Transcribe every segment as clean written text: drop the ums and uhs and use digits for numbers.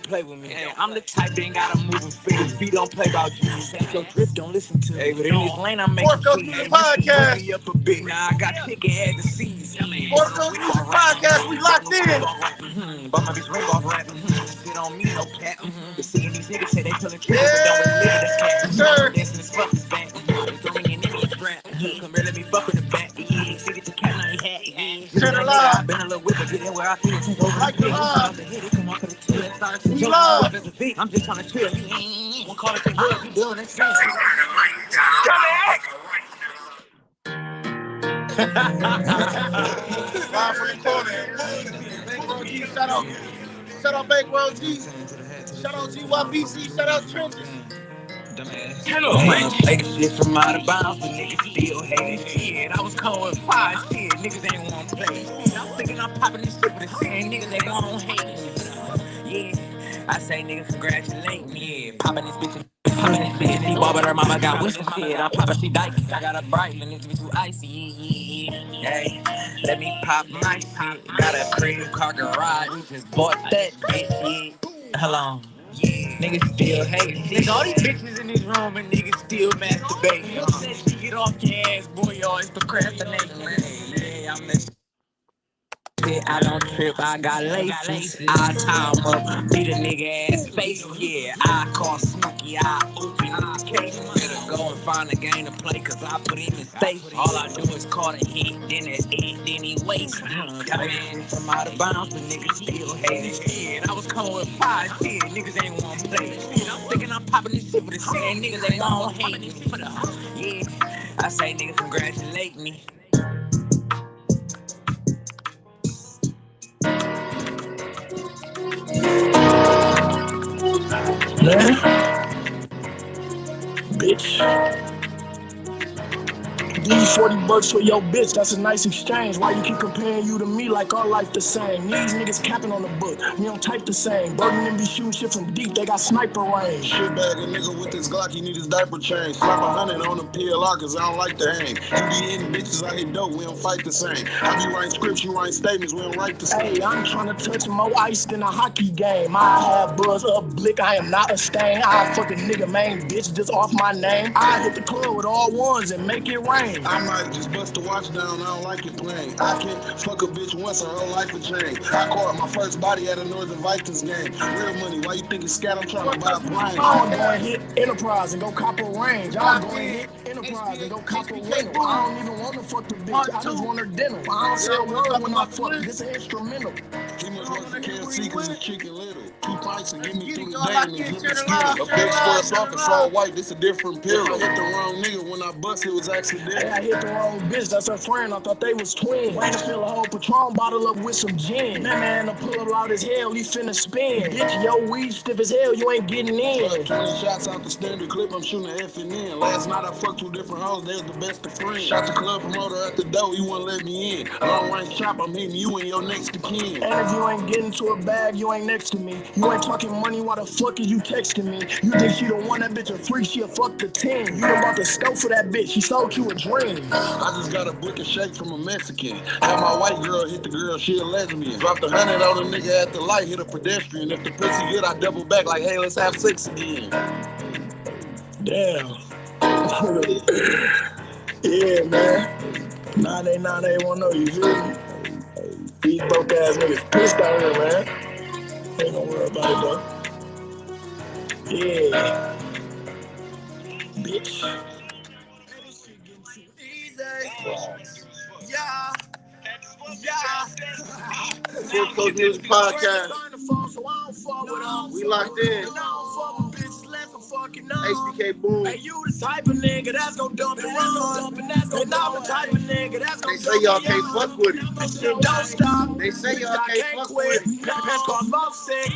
play with me. Hey, I'm the type that ain't gotta move and feel. If he don't play about you, take your drift, don't listen to me. Hey, but in this lane, I'm making FCM Podcast. Me up a bit. Now I got chicken at the seas. FCM Podcast, we locked in. But my bitch ring off rap. Shit on me, no cap. The seeing these niggas say they pulling triggers, but don't really live in the cat. Sir. Dancing as fuck is back. Throw me an Indian strap. Come here, let me fuck in the back. See, get the cat on your hat. Turn it live. I've been a little whipper, get in where I feel. Like the live. Come off of the tail, start to We live. I'm just trying to chill. One call it, take what you doing, that's shit. Live from the corner. Shout out Bankroll G. Shout out GYBC. Shout out Trenches. Play the shit from out of bounds, but niggas still hate shit. I was calling 5 shit, niggas ain't wanna play. I'm thinking I'm popping this shit for the same niggas they gon' hate. Yeah, I say niggas congratulate me. Yeah, popping this bitch. See, Bob and her mama got whiskey shit. I'm popping, she dyke. I got a bright, and it's too icy. Yeah. Hey, let me pop my shit. Got a crib car garage. We just bought that bitch. Yeah. Hello. Yeah. Niggas still hate. Nigga, all these bitches in this room and niggas still masturbate. You said she get off your ass, boy, y'all is procrastinating. Yeah, I'm the I don't trip, I got laces. I tie 'em up, beat a nigga ass face. Yeah, I call Snooki, I open the case. Better go and find a game to play, cause I put him in safe. All I do is call a hit, then that's it, then he waits. Got a shit from out of bounds, but niggas still hate it. Shit, I was calling 5 shit, niggas ain't wanna play. Shit, I'm thinking I'm popping this shit for the same niggas they gon' hate me. Yeah, I say niggas congratulate me. Man, bitch. Give you $40 for your bitch, that's a nice exchange. Why you keep comparing you to me like our life the same? These niggas capping on the book, we don't type the same. Burden and be shooting shit from deep, they got sniper range. Shit bag a nigga with this Glock, he need his diaper change. Slap 100 on the PLR cause I don't like to hang. You be hitting bitches, I hit dope, we don't fight the same. I be writing scripts, you write statements, we don't write the same. Hey, I'm trying to touch more ice than a hockey game. I have buzz up blick, I am not a stain. I fuck a nigga main bitch just off my name. I hit the club with all ones and make it rain. I might just bust the watch down, I don't like it plain. I can fuck a bitch once, her whole life will change. I caught my first body at a Northern Vikings game. Real money, why you think it's scat? I'm trying to buy a plane. I'm going to hit Enterprise and go cop a range. I'm going to hit Enterprise and go cop a rental. I don't even want to fuck the bitch, I just want her dinner. I don't say a word when I fuck, this is instrumental. He must work for KFC cause his chicken little. 2 pints and get me through the day and it's looking skinny. A big square soft and all white, this a different pill. I hit the wrong nigga, when I bust it was accidental. Hey, I hit the wrong bitch, that's her friend, I thought they was twins. Ran to fill a whole Patron bottle up with some gin. Man, the pull up loud as hell, he finna spin. Bitch, your weed stiff as hell, you ain't getting in. 20 shots out the standard clip, I'm shooting F and in. Last night I fucked 2 different hoes, they was the best of friends. Shot the club promoter at the door, he wouldn't let me in. Long range chop, I'm hitting you and your next to kin. And if you ain't getting to a bag, you ain't next to me. You ain't talking money, why the fuck is you texting me? You think she the one, that bitch a freak, she a fuck the 10. You done bought the stove for that bitch, she sold you a dream. I just got a brick and shake from a Mexican. Had my white girl hit the girl, she a lesbian. Dropped 100 on a nigga at the light, hit a pedestrian. If the pussy good, I double back like, hey, let's have sex again. Damn. Yeah, man. Nah, they won't know, you feel me? These broke ass niggas pissed out here, man. Ain't gonna worry about it, though. Yeah. Bitch. FCM Podcast. We locked in. HBK Boom. Hey, you the type of nigga that's gon' dump it on. And I'm the type of nigga that's gon' They say y'all can't fuck with it. Don't stop. They say y'all can't fuck with it. Pants cause love sick.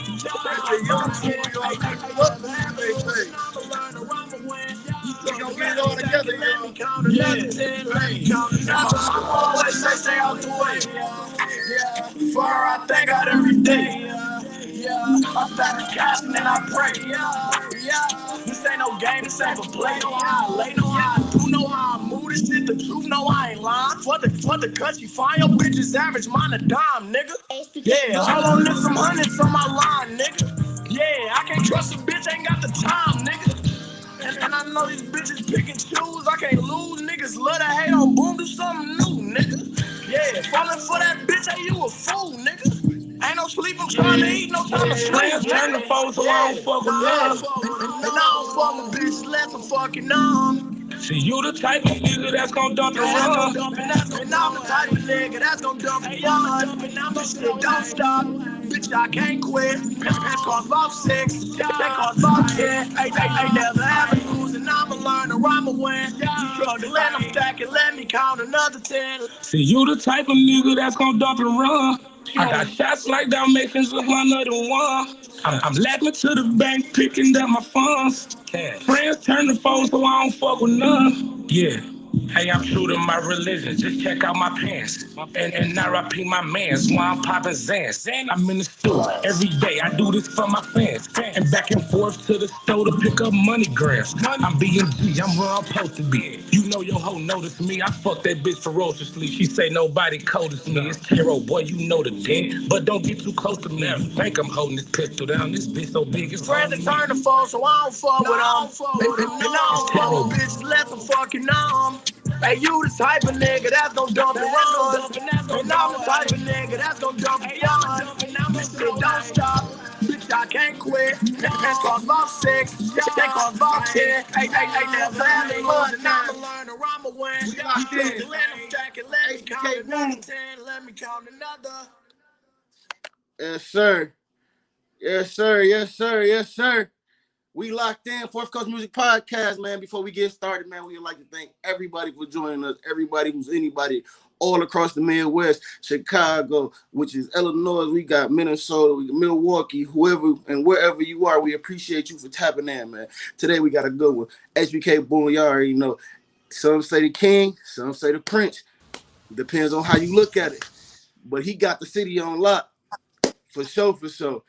We gon' get it all together, y'all. Always stay out the way. Before I thank God every day. I stack the cash and then I pray. This ain't no game, this ain't for play. Know how I lay, know how I do, know how I move. This shit the truth, no I ain't lying. For the cut, you find your bitches average, mine a dime, nigga. Yeah, hold on, lift some hundreds from my line, nigga. Yeah, I can't trust a bitch, ain't got the time, nigga. And I know these bitches pick and choose. I can't lose. Niggas love to hate on Boom, do something new, nigga. Yeah, falling for that bitch, hey, you a fool, nigga. Ain't no sleep, I'm trying to eat, no time to sleep. Friends turn to foes, so I don't fuck with none. And I don't fuck with bitches, less I'm fucking on. See, you the type of nigga that's gon' dump and run. And I'm the type of nigga that's gon' dump and run. This shit don't stop. Bitch, I can't quit. Pants cost about 6. They cost about 10. Ain't never ever lose. And I'ma learn to rhyme and win. You struggle and I'm stacking. Let me count another 10. See, you the type of nigga that's gon' dump and run. I got shots like Dalmatians with my another one. I'm laughing to the bank, picking up my funds. Friends turn to foes, so I don't fuck with none. Yeah. Hey, I'm true to my religion, just check out my pants. And I repeat my mans while I'm popping Zans. I'm in the store every day, I do this for my fans. And back and forth to the store to pick up money grams. I'm BMG, I'm where I'm supposed to be. You know your hoe noticed me, I fuck that bitch ferociously. She say nobody cold as me, it's Taro, boy, you know the den. But don't get too close to me, you think I'm holding this pistol down. This bitch so big, it's Friends that turn to foes, so I don't fuck with them. And I don't fuck with bitches, less I'm fucking on. Hey, you the type of nigga that's gon' dump and run. And I'm the type of nigga that's gon' dump and run. This shit don't stop. Bitch, I can't quit. Pants cost about 6. They cost about 10. Ain't never ever lose. And I'ma learn to rhyme and win. You struggle, let them stack it. Let me count another 10. Let me count another. Yes, sir. Yes, sir. Yes, sir. Yes, sir. We locked in. Fourth Coast Music Podcast, man. Before we get started, man, we'd like to thank everybody for joining us. Everybody who's anybody all across the Midwest, Chicago, which is Illinois. We got Minnesota, we got Milwaukee, whoever and wherever you are. We appreciate you for tapping in, man. Today we got a good one. HBK Boom, y'all already know. Some say the king, some say the prince. Depends on how you look at it. But he got the city on lock. For sure, for sure.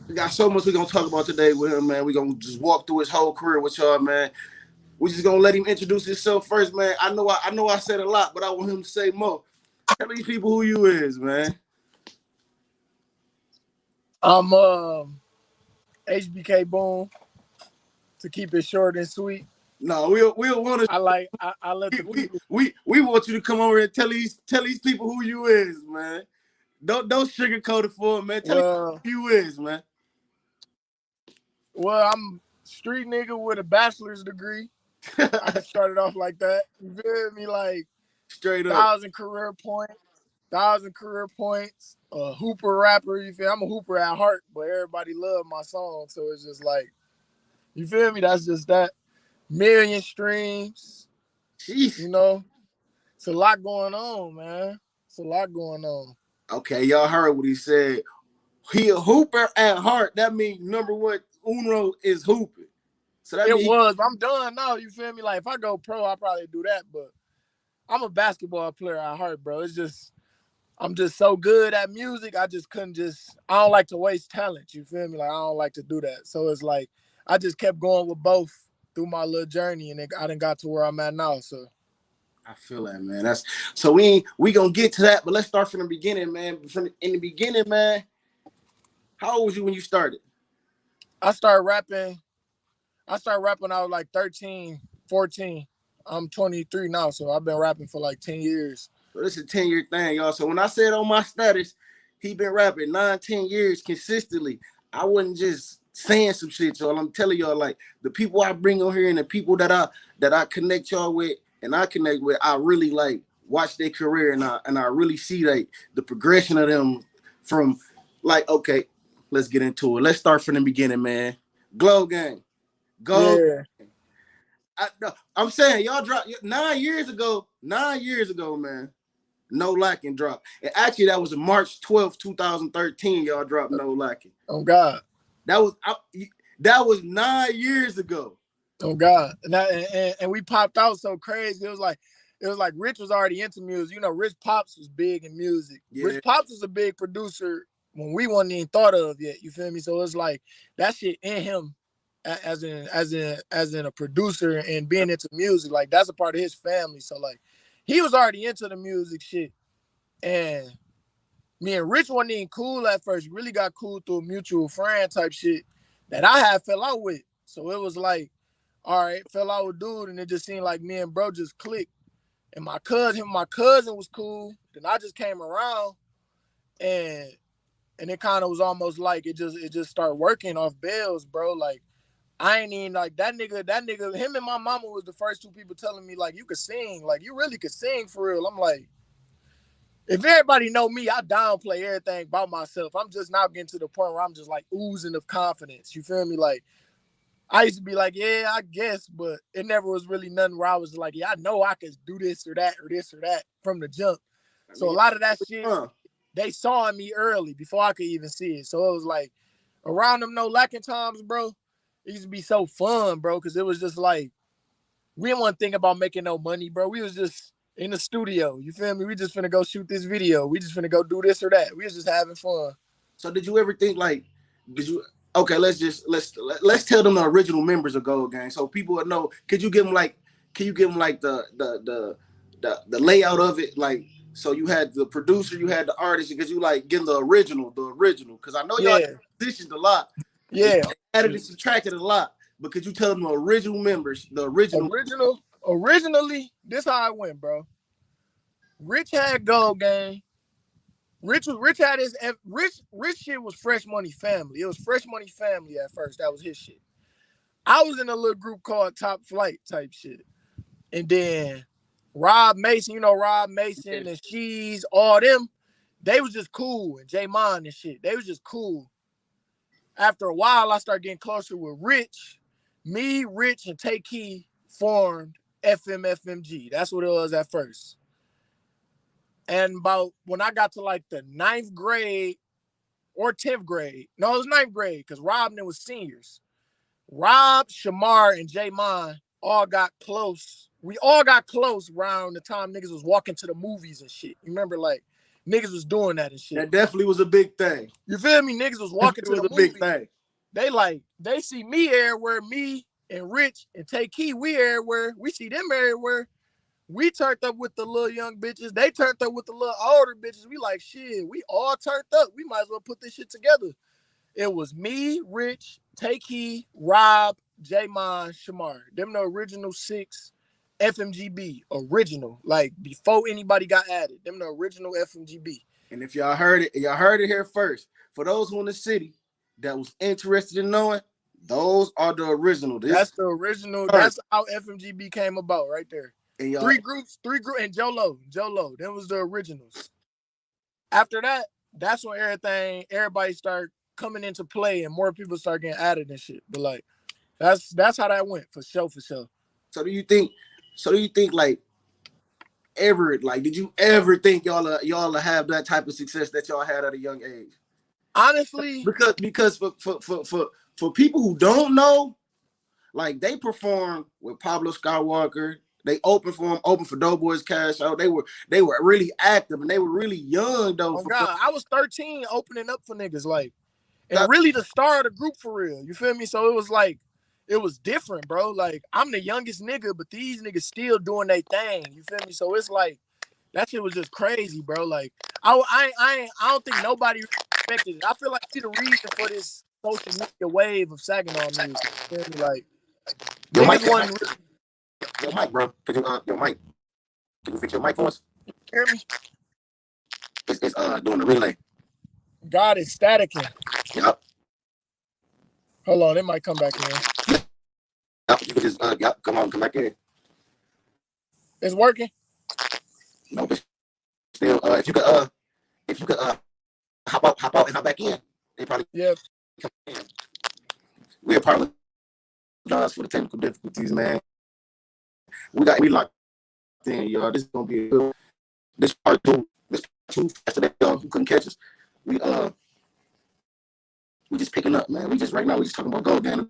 We got so much we're gonna talk about today with him, man. We're gonna just walk through his whole career with y'all, man. We're just gonna let him introduce himself first, man. I know I said a lot, but I want him to say more. Tell these people who you is, man. I'm HBK Boom, to keep it short and sweet. No, we'll want to. I let the people. We want you to come over and tell these people who you is, man. Don't sugarcoat it for him, man. Tell who you is, man. Well, I'm street nigga with a bachelor's degree. I just started off like that. You feel me? Like Straight up. 1,000 career points. Hooper rapper. You feel? I'm a hooper at heart, but everybody love my song, so it's just like, you feel me? That's just that. 1,000,000 streams. Jeez. You know, it's a lot going on, man. It's a lot going on. Okay, y'all heard what he said. He a hooper at heart. That means number one, uno is hooping. So that means I'm done now. You feel me? Like if I go pro, I'll probably do that. But I'm a basketball player at heart, bro. It's just I'm just so good at music. I don't like to waste talent. You feel me? Like I don't like to do that. So it's like I just kept going with both through my little journey, and I done got to where I'm at now. So I feel that, man. That's so we gonna get to that, but let's start from the beginning, man. In the beginning, man. How old was you when you started? I started rapping when I was like 13, 14. I'm 23 now, so I've been rapping for like 10 years. So this is a 10-year thing, y'all. So when I said on my status, he been rapping 9-10 years consistently. I wasn't just saying some shit, y'all. I'm telling y'all, like the people I bring on here and the people that I connect y'all with and I connect with, I really like watch their career and I really see like the progression of them from like, okay, let's get into it. Let's start from the beginning, man. Glow Gang. Go. Yeah. I'm saying y'all dropped 9 years ago, man. No Lacking dropped. And actually, that was March 12th, 2013. Y'all dropped No Lacking. Oh God. That was 9 years ago. Oh God. And we popped out so crazy. It was like Rich was already into music. You know, Rich Pops was big in music. Yeah. Rich Pops was a big producer when we wasn't even thought of yet. You feel me? So it's like that shit in him as in a producer and being into music. Like that's a part of his family. So like he was already into the music shit. And me and Rich wasn't even cool at first. We really got cool through a mutual friend type shit that I had fell out with. So it was like, all right, fell out with dude, and it just seemed like me and bro just clicked. And my cousin was cool. Then I just came around, and it kind of was almost like it just started working off bells, bro. Like I ain't even like that nigga. Him and my mama was the first two people telling me like you could sing, like you really could sing for real. I'm like, if everybody know me, I downplay everything about myself. I'm just now getting to the point where I'm just like oozing of confidence. You feel me? Like I used to be like, yeah, I guess, but it never was really nothing where I was like, yeah, I know I could do this or that from the jump. So a lot of that shit, they saw in me early before I could even see it. So it was like around them no lacking times, bro. It used to be so fun, bro, because it was just like we didn't want to think about making no money, bro. We was just in the studio. You feel me? We just finna go shoot this video. We just finna go do this or that. We was just having fun. So did you ever think like, okay, let's tell them the original members of Gold Gang so people would know. Can you give them like the layout of it? Like, so you had the producer, you had the artist, because you like getting the original. Because I know y'all transitioned a lot. Yeah. Added and subtracted a lot. But could you tell them the original members, Originally, this how it went, bro. Rich had Gold Gang. Rich had his Rich shit was Fresh Money Family. It was Fresh Money Family at first. That was his shit. I was in a little group called Top Flight type shit. And then Rob Mason, and She's, all them, they was just cool. And J Mon and shit. They was just cool. After a while, I started getting closer with Rich. Me, Rich, and Take Key formed FMG. That's what it was at first. And about when I got to like the 9th grade or 10th grade, no, it was 9th grade because Rob and them was seniors. Rob, Shamar, and J Mon all got close. We all got close around the time niggas was walking to the movies and shit. You remember, like, niggas was doing that and shit. That definitely was a big thing. You feel me? Niggas was walking to the movies. Big thing. They see me everywhere, me and Rich and Take Key, we everywhere. We see them everywhere. We turned up with the little young bitches. They turned up with the little older bitches. We like, shit, we all turned up. We might as well put this shit together. It was me, Rich, Take Key, Rob, J-Mon, Shamar. Them the original 6 FMGB. Original. Like, before anybody got added. Them the original FMGB. And if y'all heard it here first. For those who in the city that was interested in knowing, those are the original. That's the original. That's how FMGB came about right there. And three groups, and Jolo. Them was the originals. After that, that's when everybody started coming into play and more people start getting added and shit. But like, that's how that went for sure. So do you think like did you ever think y'all have that type of success that y'all had at a young age? Honestly, because for people who don't know, like they performed with Pablo Skywalker. They opened for Doughboys Cash Out. They were really active and they were really young though. Oh God, I was 13 opening up for niggas, like, and really the star of the group for real. You feel me? So it was like, it was different, bro. Like, I'm the youngest nigga, but these niggas still doing their thing. You feel me? So it's like, that shit was just crazy, bro. Like, I don't think nobody expected it. I feel like the reason for this social media wave of Saginaw music. You feel me? Like, niggas wasn't really. Your mic, bro. Your mic. Can you fix your mic for us? Hear me? It's doing the relay. God is staticking. Yep. Hold on, it might come back in. Yep, you can just come back in. It's working? No, but still, if you could hop out and hop back in, they probably come in. We apologize for the technical difficulties, man. We locked in, y'all. This is gonna be this part 2. This part 2 after that, y'all who couldn't catch us. We just picking up, man. We just talking about Gold Gang.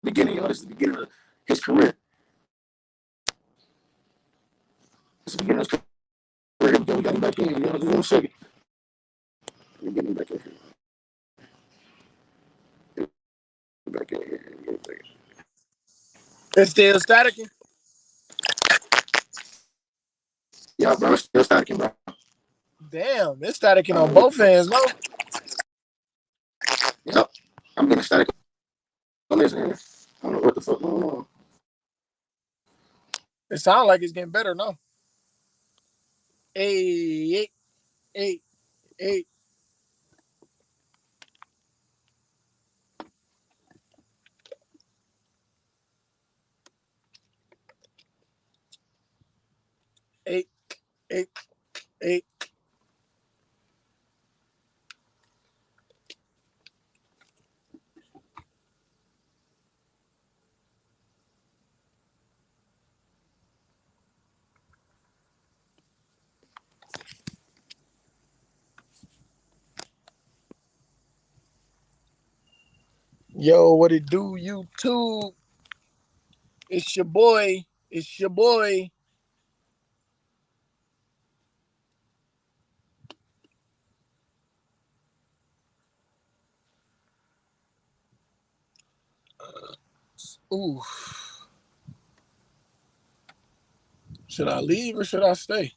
Beginning, y'all. This is the beginning of his career. This is the beginning of his career. We got him back in, y'all. Just 1 second. We're getting back in here. Back in here. It's still staticking? Yeah, bro. It's still staticking, bro. Damn, it's staticking on both ends, no? Yep. I'm getting static on this end. I don't know what the fuck going on. It sounds like it's getting better, no? Hey, hey, hey. Hey, hey, hey. Yo, what it do, YouTube? It's your boy. It's your boy. Ooh. Should I leave or should I stay?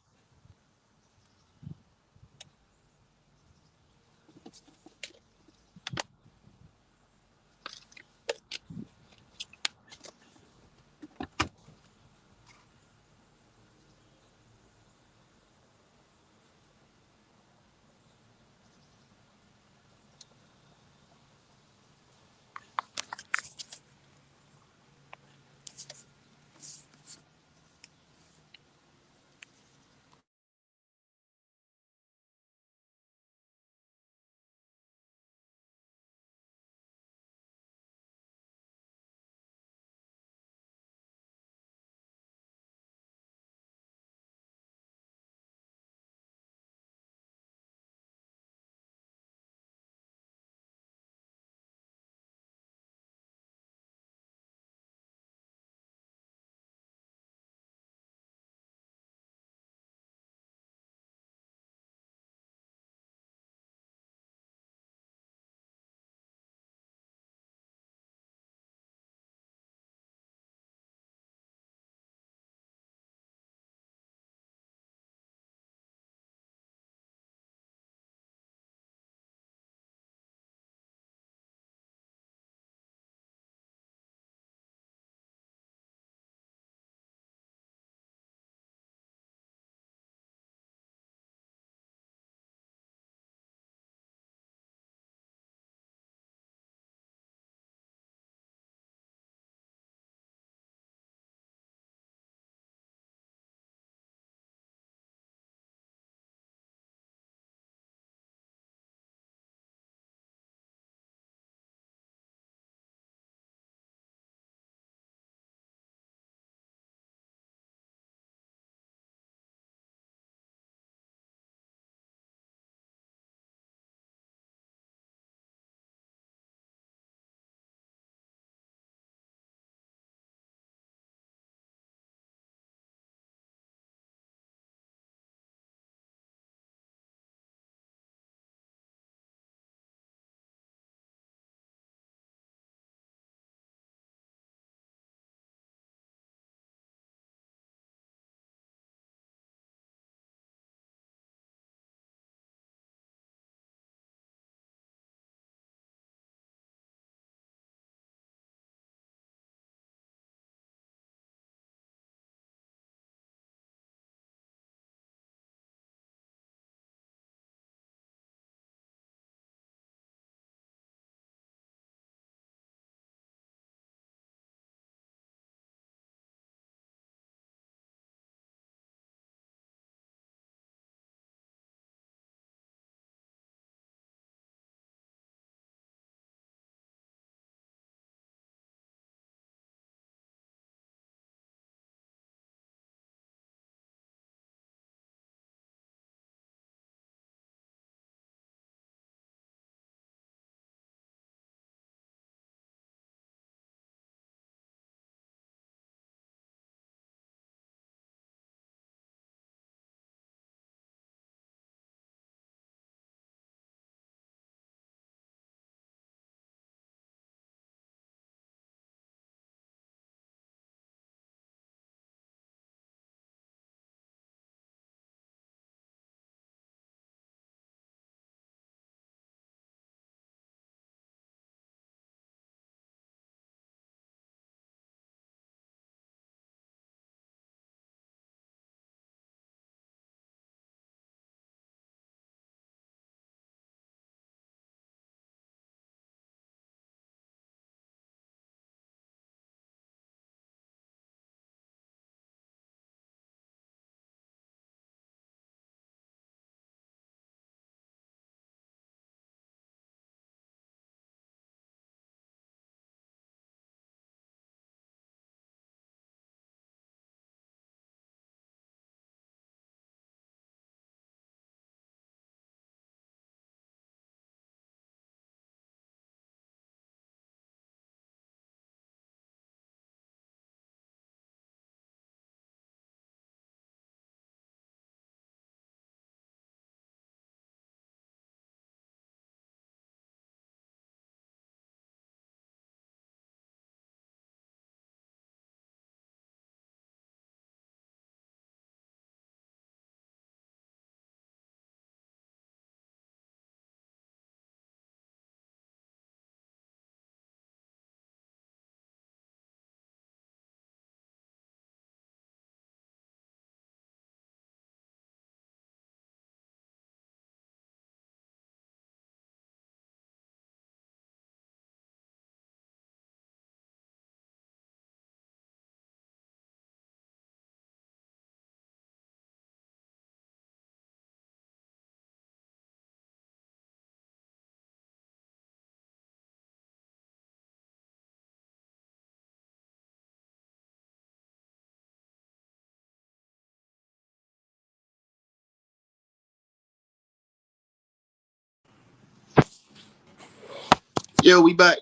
Yo, we back.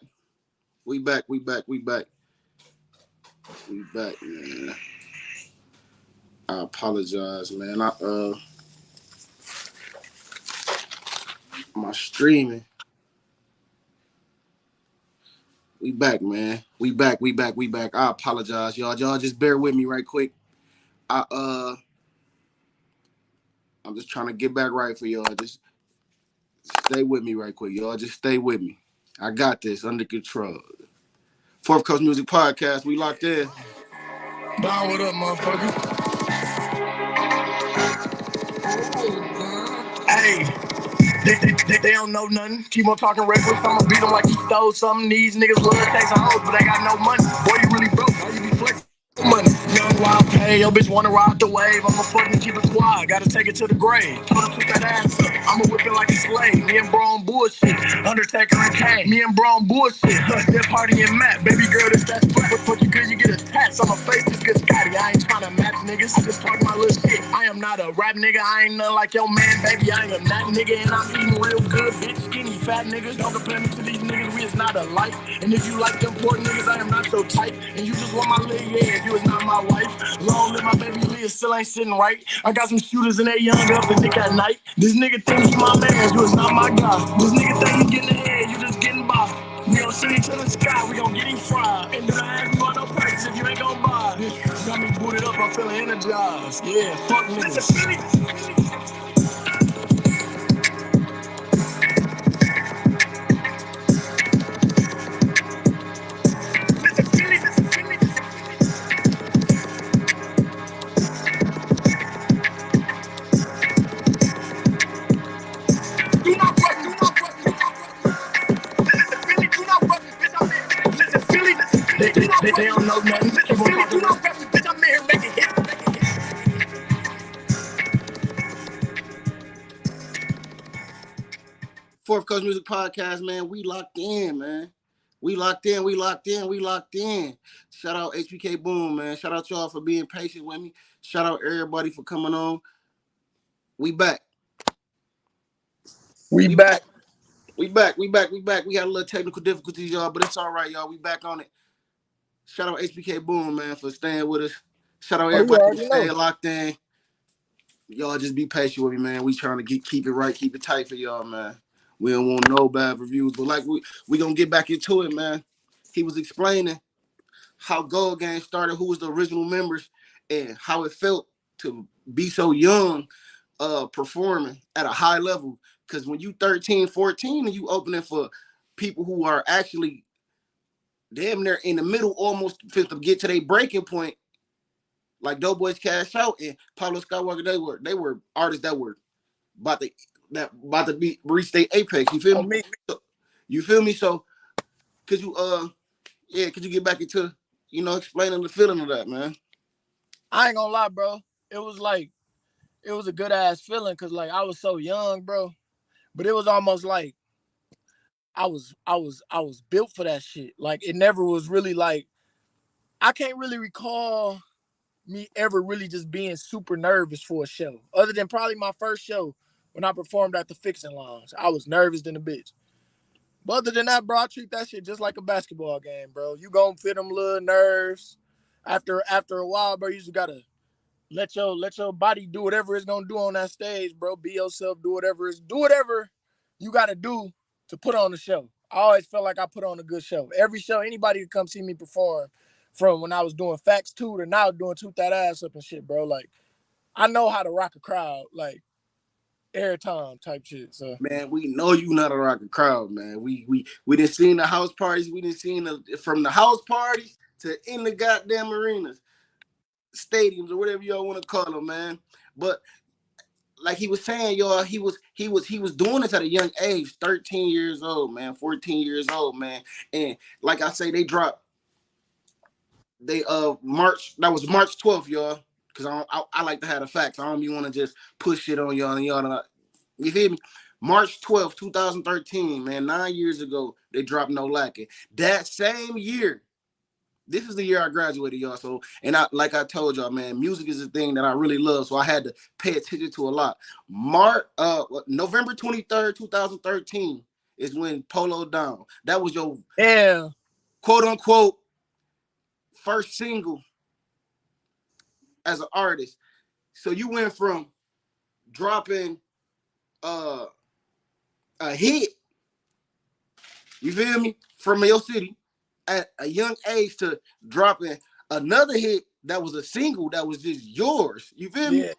We back, man. I apologize, man. My streaming. We back, man. We back. I apologize, y'all. Y'all just bear with me right quick. I'm just trying to get back right for y'all. Just stay with me right quick, y'all. Just stay with me. I got this under control. Fourth Coast Music Podcast. We locked in. Down, what up, motherfucker? Hey. They don't know nothing. Keep on talking reckless. I'ma beat them like he stole something. These niggas love chasing hoes, but they got no money. Boy, you really broke. Why you be flexing money? Young wild pay. Yo, bitch wanna ride the wave. I'ma fucking keep it quiet. Gotta take it to the grave. Told her took that ass up. I'ma whip it like a slave. Me and bro on bullshit. Undertaker and Kane. Me and bro on bullshit. That party and Matt. Baby girl, this that split. But fuck you good, you get attached. I'ma face this good Scotty. I ain't tryna match niggas. I just talk my little shit. I am not a rap nigga. I ain't nothing like your man, baby. I am that nigga and I'm eating real good. Bitch, skinny, fat niggas. Don't compare me to these niggas. We is not alike. And if you like them poor niggas, I am not your type. And you just want my little yeah, you is not my wife. Long live my baby Leah, still ain't sitting right. I got some shooters and they young up the dick at night. This nigga think he my man, you is not my guy. This nigga think he getting ahead, you just getting by. We gon' send him to the sky, we gon' get him fried. And then I ask you about no prices if you ain't gon' buy. This got me booted up, I'm feeling energized. Yeah, fuck niggas. They don't know nothing. Keep on talking. Bitch, I'm here making hits. Fourth Coast Music Podcast, man. We locked in, man. We locked in. Shout out HBK Boom, man. Shout out y'all for being patient with me. Shout out everybody for coming on. We back. We back. We had a little technical difficulties, y'all, but it's all right, y'all. We back on it. Shout out HBK Boom, man, for staying with us. Shout out everybody for staying locked in. Y'all just be patient with me, man. We trying to keep it right, keep it tight for y'all, man. We don't want no bad reviews, but like we gonna get back into it, man. He was explaining how Gold Gang started, who was the original members, and how it felt to be so young, performing at a high level. Because when you 13, 14, and you opening for people who are actually damn near in the middle, almost to get to their breaking point, like Doughboys Cash Out and Pablo Skywalker, they were artists that were about to reach their apex. You feel me? You feel me? So could you get back into explaining the feeling of that, man? I ain't gonna lie, bro. It was a good ass feeling because like I was so young, bro. But it was almost like I was built for that shit. Like it never was really like I can't really recall me ever really just being super nervous for a show. Other than probably my first show when I performed at the Fixin' Lounge. I was nervous than a bitch. But other than that, bro, I treat that shit just like a basketball game, bro. You gonna fit them little nerves. After a while, bro, you just gotta let your body do whatever it's gonna do on that stage, bro. Be yourself, do whatever you gotta do to put on the show. I always felt like I put on a good show. Every show, anybody could come see me perform from when I was doing Facts 2 to now doing Toot That Ass Up and shit, bro. Like, I know how to rock a crowd, like, airtime type shit. So man, we know you not a rock a crowd, man. We done seen the house parties. We done seen from the house parties to in the goddamn arenas, stadiums, or whatever y'all want to call them, man. But like he was saying, y'all, he was doing this at a young age, 13 years old, man, 14 years old, man. And like I say, they dropped March 12th, y'all. Cause I like to have the facts. I don't even want to just push shit on y'all and y'all not, you feel me? March 12th, 2013, man, 9 years ago, they dropped No Lacking. That same year, this is the year I graduated, y'all. So, and like I told y'all, man, music is a thing that I really love. So I had to pay attention to a lot. November 23rd, 2013 is when Polo Down. That was your quote unquote first single as an artist. So you went from dropping a hit, you feel me, from your city at a young age to dropping another hit that was a single that was just yours. You feel me?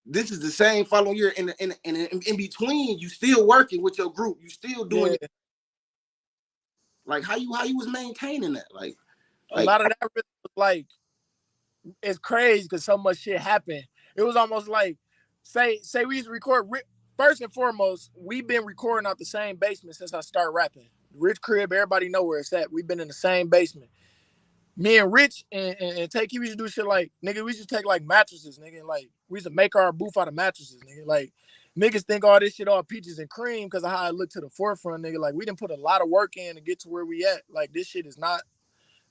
This is the same following year. In between, you still working with your group. You still doing it. Like how you was maintaining that? Like a lot of that really was like, it's crazy because so much shit happened. It was almost like, say we used to record. First and foremost, we've been recording out the same basement since I started rapping. Rich crib, everybody know where it's at. We've been in the same basement. Me and Rich and Take, we used to do shit like, nigga, we used to take like mattresses, nigga. Like, we used to make our booth out of mattresses, nigga. Like, niggas think all this shit all peaches and cream because of how I look to the forefront, nigga. Like, we didn't put a lot of work in to get to where we at. Like, this shit is not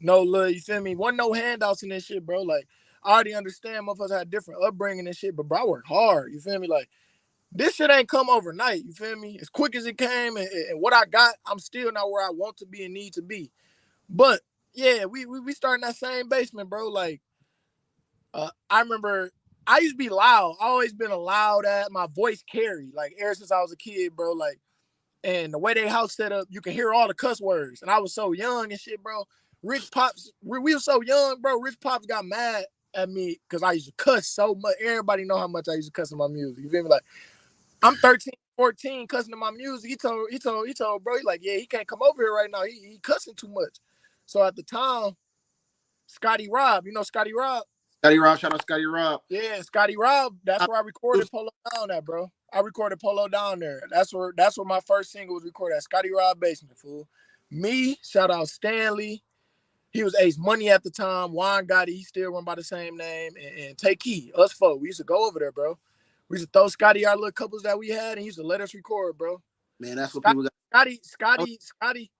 no little, you feel me? Wasn't no handouts in this shit, bro. Like, I already understand motherfuckers had different upbringing and shit, but bro, I work hard, you feel me? Like, this shit ain't come overnight, you feel me? As quick as it came and what I got, I'm still not where I want to be and need to be. But yeah, we starting that same basement, bro. Like, I remember I used to be loud. I always been a loud ass. My voice carried, like, ever since I was a kid, bro. Like, and the way they house set up, you can hear all the cuss words. And I was so young and shit, bro. Rich Pops, we were so young, bro. Rich Pops got mad at me because I used to cuss so much. Everybody know how much I used to cuss in my music. You feel me? Like, I'm 13, 14, cussing in my music. He told bro, he like, yeah, he can't come over here right now. He cussing too much. So at the time, Scotty Rob, you know Scotty Rob? Scotty Rob, shout out Scotty Rob. Yeah, Scotty Rob. That's where I recorded Polo Down at, bro. I recorded Polo Down there. That's where my first single was recorded at Scotty Rob basement, fool. Me, shout out Stanley. He was Ace Money at the time. Juan Gotti, he still run by the same name. And Take Key, us folk. We used to go over there, bro. We used to throw Scotty our little couples that we had, and he used to let us record, bro. Man, that's what people got.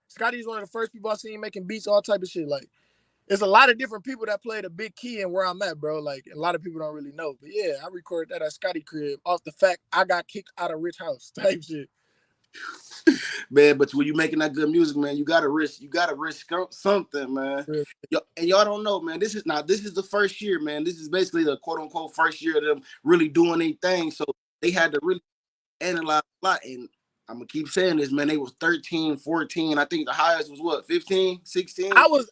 Scotty's one of the first people I seen making beats, all type of shit. Like, there's a lot of different people that played a big key in where I'm at, bro. Like, a lot of people don't really know. But yeah, I recorded that at Scotty crib off the fact I got kicked out of Rich house type shit. Man, but when you making that good music, man, you gotta risk something, man. And y'all don't know, man. This is the first year, man. This is basically the quote unquote first year of them really doing their thing. So they had to really analyze a lot. And I'm gonna keep saying this, man. They was 13, 14. I think the highest was what, 15, 16? I was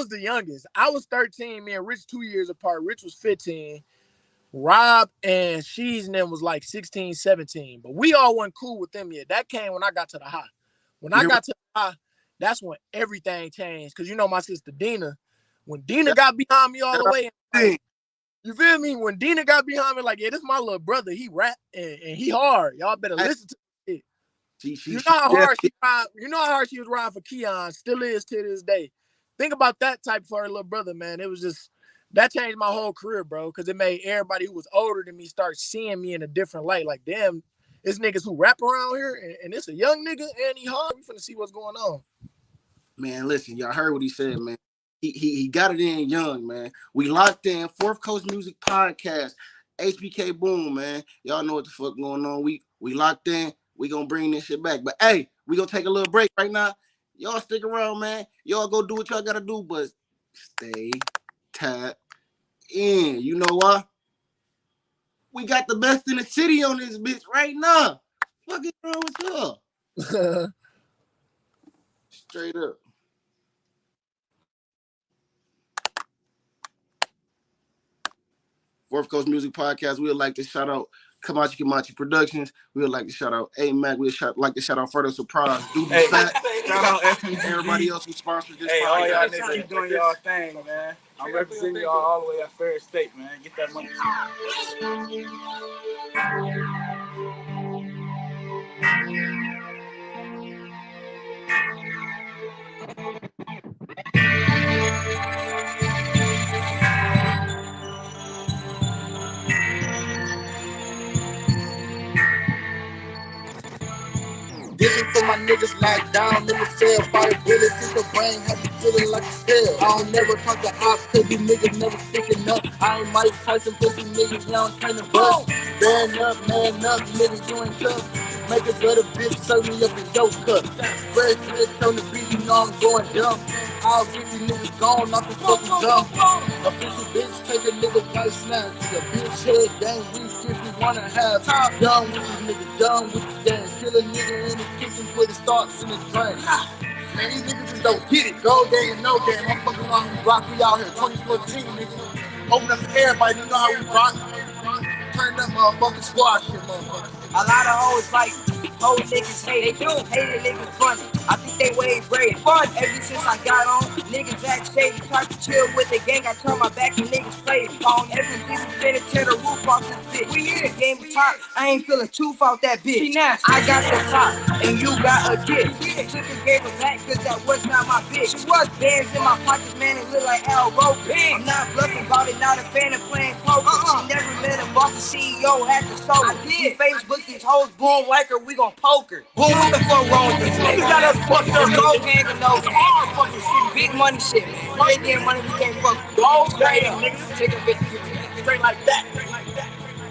the youngest. I was 13. Me and Rich 2 years apart. Rich was 15. Rob and She's and them was like 16, 17. But we all wasn't cool with them yet. That came when I got to the high. When I got to the high, that's when everything changed. Because you know my sister Dina, when Dina got behind me all the way, like, you feel me? When Dina got behind me, like, yeah, this is my little brother. He rap and he hard. Y'all better listen to it. You know how hard she was riding for Keon, still is to this day. Think about that type for her little brother, man. It was just, that changed my whole career, bro, because it made everybody who was older than me start seeing me in a different light. Like, damn, it's niggas who rap around here, and it's a young nigga, and he hard. We finna see what's going on. Man, listen, y'all heard what he said, man. He got it in young, man. We locked in. Fourth Coast Music Podcast, HBK Boom, man. Y'all know what the fuck going on. We locked in. We gonna bring this shit back. But hey, we gonna take a little break right now. Y'all stick around, man. Y'all go do what y'all gotta do, but stay tapped in. You know why? We got the best in the city on this bitch right now. Fuck it wrong with y'all. Straight up. Fourth Coast Music Podcast. We would like to shout out Kamachi Productions. We would like to shout out A-Mac. We would like to shout out Further Surprise. Shout out everybody else who sponsors this podcast. All y'all niggas keep doing y'all thing, man. I'm representing y'all all the way at Fair State, man. Get that money. This is for my niggas locked down in the cell. Fire bullets in the brain, have me feeling like a cell. I don't never talk to ops, cause these niggas never sticking up. I ain't Mike Tyson, pussy niggas, y'all ain't trying to bust. Man up, nigga, you ain't tough. Make a better bitch, serve me up in your cup. Fresh bitch on the beat, you know I'm going dumb. I'll get these niggas gone off the fucking dumb. Official bitch, take a nigga white snap. The bitch head gang, we 51.5. Done with these niggas, done with these gangs. Kill a nigga in his kitchen, put his thoughts in his brain. Man, these niggas just don't get it. Go game and no game. I'm fucking around with rock. We out here 2014, nigga. Open up for everybody. You know how we rock. Turn that motherfucking squad shit, motherfucker. A lot of hoes like whole niggas hate. They do hate it, niggas funny. I think they way brave. Fun ever since I got on. Niggas act shady, try to chill with the gang. I turn my back and niggas play. Phone every people finna tear the roof off this bitch. We in the game of top. I ain't feeling tooth out that bitch. I got the top and you got a gift. Took and gave her back cause that was not my bitch. She was bands in my pockets, man, it look like Al Roker. I'm not bluffing about it, not a fan of playing poker. She never met a boss, the CEO had the soul. I did. Facebook these hoes, boom like her, we gon' poke her. Boom, what the fuck wrong with these niggas? Got us fucked up. No gang or no gang. Hard fucking shit. Big money shit. They get money, we can't fuck. Go straight up, niggas. Take a bitch, straight like that.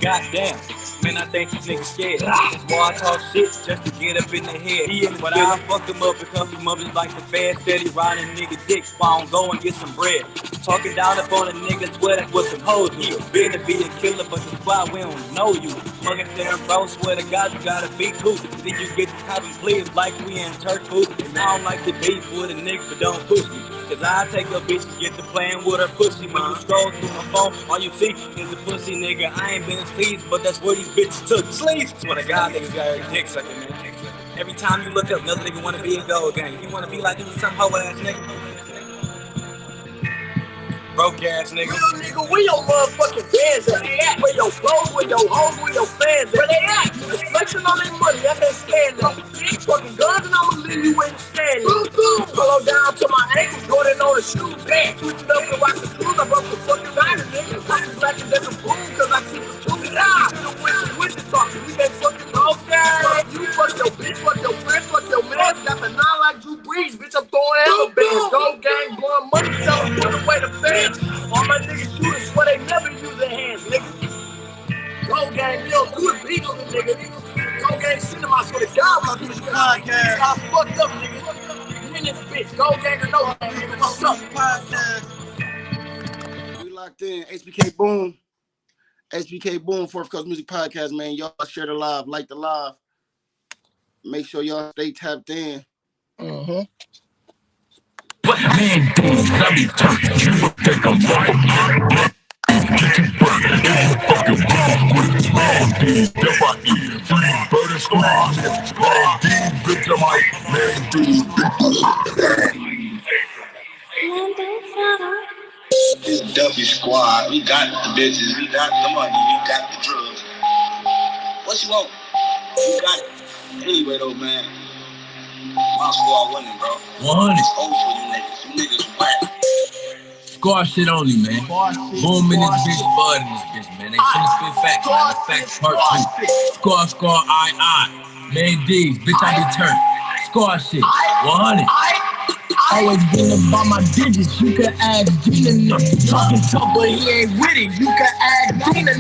Goddamn. Man, I think these niggas scared. That's why I talk shit just to get up in the head. But I fuck them up because them up is like the fast, steady riding nigga dick. While I'm go and get some bread. Talking down up on a nigga swear that's what them hoes do. Been to be a killer, but that's why we don't know you. Mugging there, bro, swear to God, you gotta be cool. Then you get the type of pleas like we in church food. And I don't like to beef with a nigga, but don't push me. Cause I take a bitch and get to playing with her pussy. When you scroll through my phone, all you see is a pussy nigga. I ain't been pleased, but that's where these bitches took sleeves. Swear to God, niggas got a dick sucking, man. Every time you look up, another nigga wanna be a gold gang. You wanna be like this some hoe ass nigga. Broke ass nigga. Real nigga, where your motherfucking fans at? Where your bros, where your hoes, where your fans at? Where they at? You flexing on their money, that ain't standing. Fucking guns and I'ma leave you in standing. Follow down to my ankles, going on the shoes. Bang, switching up and watch the cruise. I broke the fucking line, nigga. I'm black and there's a boom, cause I keep the two. With the talking, we been fucking okay. You fuck your bitch, fuck your friends, fuck your man. Got the nine like Drew Brees, bitch. I'm throwing hella bands. Go gang, blowing money, tell them put away the fans. All my niggas shooters swear they never use their hands, nigga. Go gang, yo, do the beats, nigga. Go gang, cinema, swear to God, my bitch podcast. I fucked up, nigga. You in this bitch. Go gang or no gang, nigga. What's up? We locked in. HBK Boom. HBK Boom, Fourth Coast Music Podcast, man. Y'all share the live, like the live. Make sure y'all stay tapped in. What man does, I be turning you look like I'm right. Get you burning in the fucking mouth with man dudes. If I eat free, burning squad, man dudes, bitch, I'm like, man dudes. This W squad, we got the bitches, we got the money, we got the drugs. What you want? We got it. Anyway though, man, my squad winning, bro. 100. It's over for you niggas. You niggas whack. Squad shit only, man. Boom in this bitch, bud in this bitch, man. They finna spit facts, man. The facts hurt too. Squad, I. Man D's, bitch, I be turned. Squad shit, 100. Always been about my digits, you can ask Gina. Talking tough, but he ain't with it, you can ask Gina.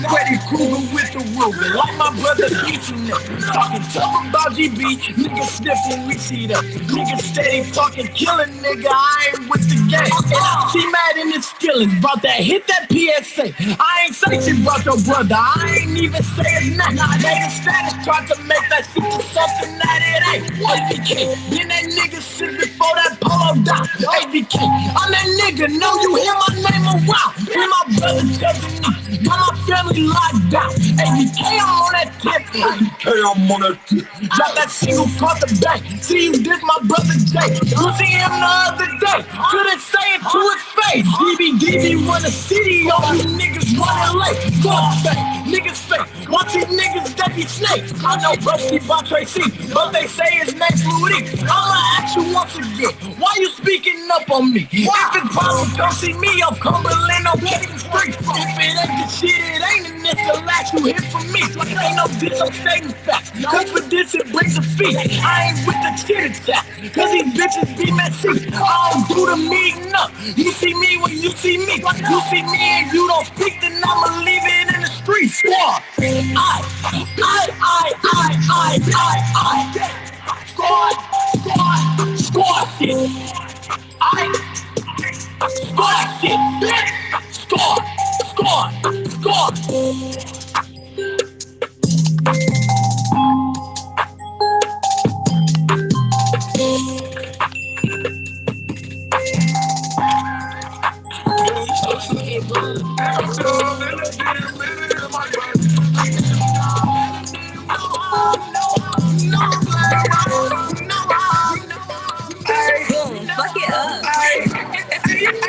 Freddy Krueger with the Ruger, like my brother Beaton. Talking tough about GB, niggas sniff when we see them. Niggas steady talking, killing nigga, I ain't with the game. And I see mad in his feelings, about that hit that PSA. I ain't say shit about your brother, I ain't even say his name. Nigga status tried to make that shit to something that it ain't. HBK, been that nigga since before that polo dot. HBK, I'm that nigga, know you hear my name a while. Hear my brother chasing me, got my family locked down. HBK, I'm on that tip. HBK, I'm on that tip. Drop that single, caught the bank. See you diss my brother Jay. You see him the other day, couldn't say it to his face. DB run the city, all you niggas running late. Fuck fake, niggas fake. Watch these niggas that be snakes. I know Rusty by Tracy, but they say his name's Louis. I'ma ask you once again, why you speaking up on me? If it's problem, come see me off Cumberland on Kingston Street. If it ain't the shit, it ain't, and it's the last you hear from me. Ain't no diss, I'm stating facts. Cause for this, it brings a fee. I ain't with the chitter chat, cause these bitches be messy. I don't do the meeting up. You see me when you see me. You see me and you don't speak, then I'ma leave it in the street. Free squad. Squad shit. Squad shit, bitch. Squad. Boom, fuck it up. Hey,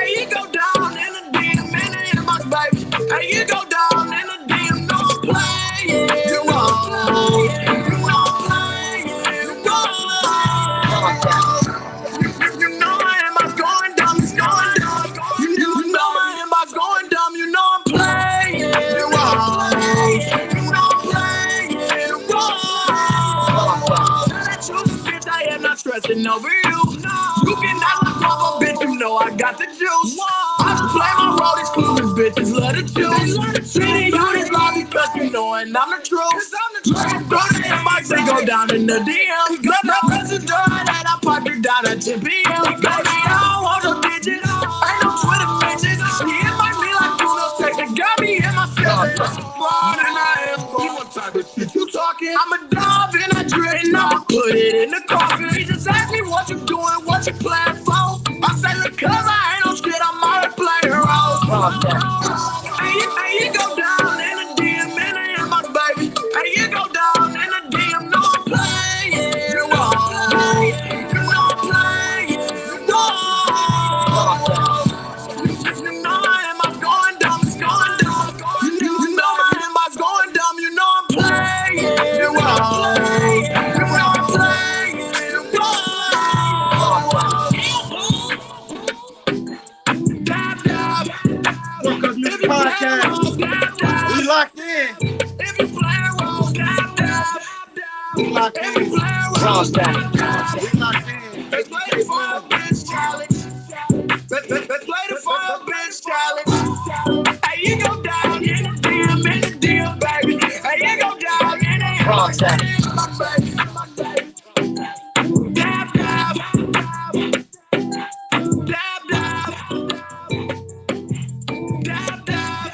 you go down in the DM, in the inbox, baby. Hey, you go down in the DM, no playing. You know I'm playing. You know I'm playing. You know I'm playing. You know my inbox going dumb. It's going dumb. You know my inbox going dumb. You know I'm playing. You know I'm playing. You know I'm playing. You know I'm playing. Tell that truth, bitch, I am not stressing over you. You cannot look over, bitch, you know I got the juice. I just play my role, these clueless bitches love the juice. Treating you this love because you know and I'm the truth. Go to the inbox and go down in the DM. Let no message that I park you down at 10 p.m. Baby, I don't want no digits, ain't no Twitter bitches. He invite me like Bruno sex and got me in my feelings. Fraud and I am cool. What type of shit you talking? I'm a dove and I drip and I'ma put it in the coffin. He just asked me what you doing, what you playing for. I said, look, cause I ain't no shit, I'm already playing roles. Hey, you go down in the DM, in the inbox, baby. Hey, you go down in the DM, no I'm playing. You know I'm playing. You know I'm playing. You know my inbox going dumb, it's going dumb. You know my inbox going dumb, you know I'm playing. You know I'm playing. You know I'm playing. You know Because Music Podcast. We locked in. if you play wrong, We locked in. We locked in. let's play the fire bitch challenge. Let's play the fire bitch challenge. Hey, you go down in the DM, baby. Hey, you go down in the inbox, baby. Dab, dab. Dab, dab. Dab, dab.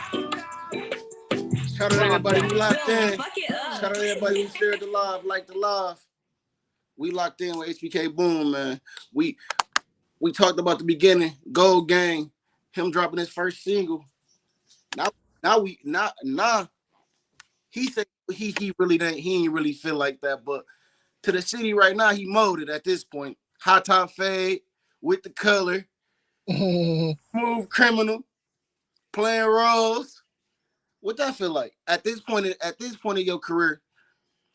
Shout out to everybody who locked Boom, in. fuck it up. Shout out to everybody who shared the live, liked the live. We locked in with HBK Boom, man. We talked about the beginning, Gold Gang, him dropping his first single. Now he said he ain't really feel like that, but to the city right now, he molded at this point. Hot top fade with the color, smooth criminal, playing roles. What that feel like at this point of your career?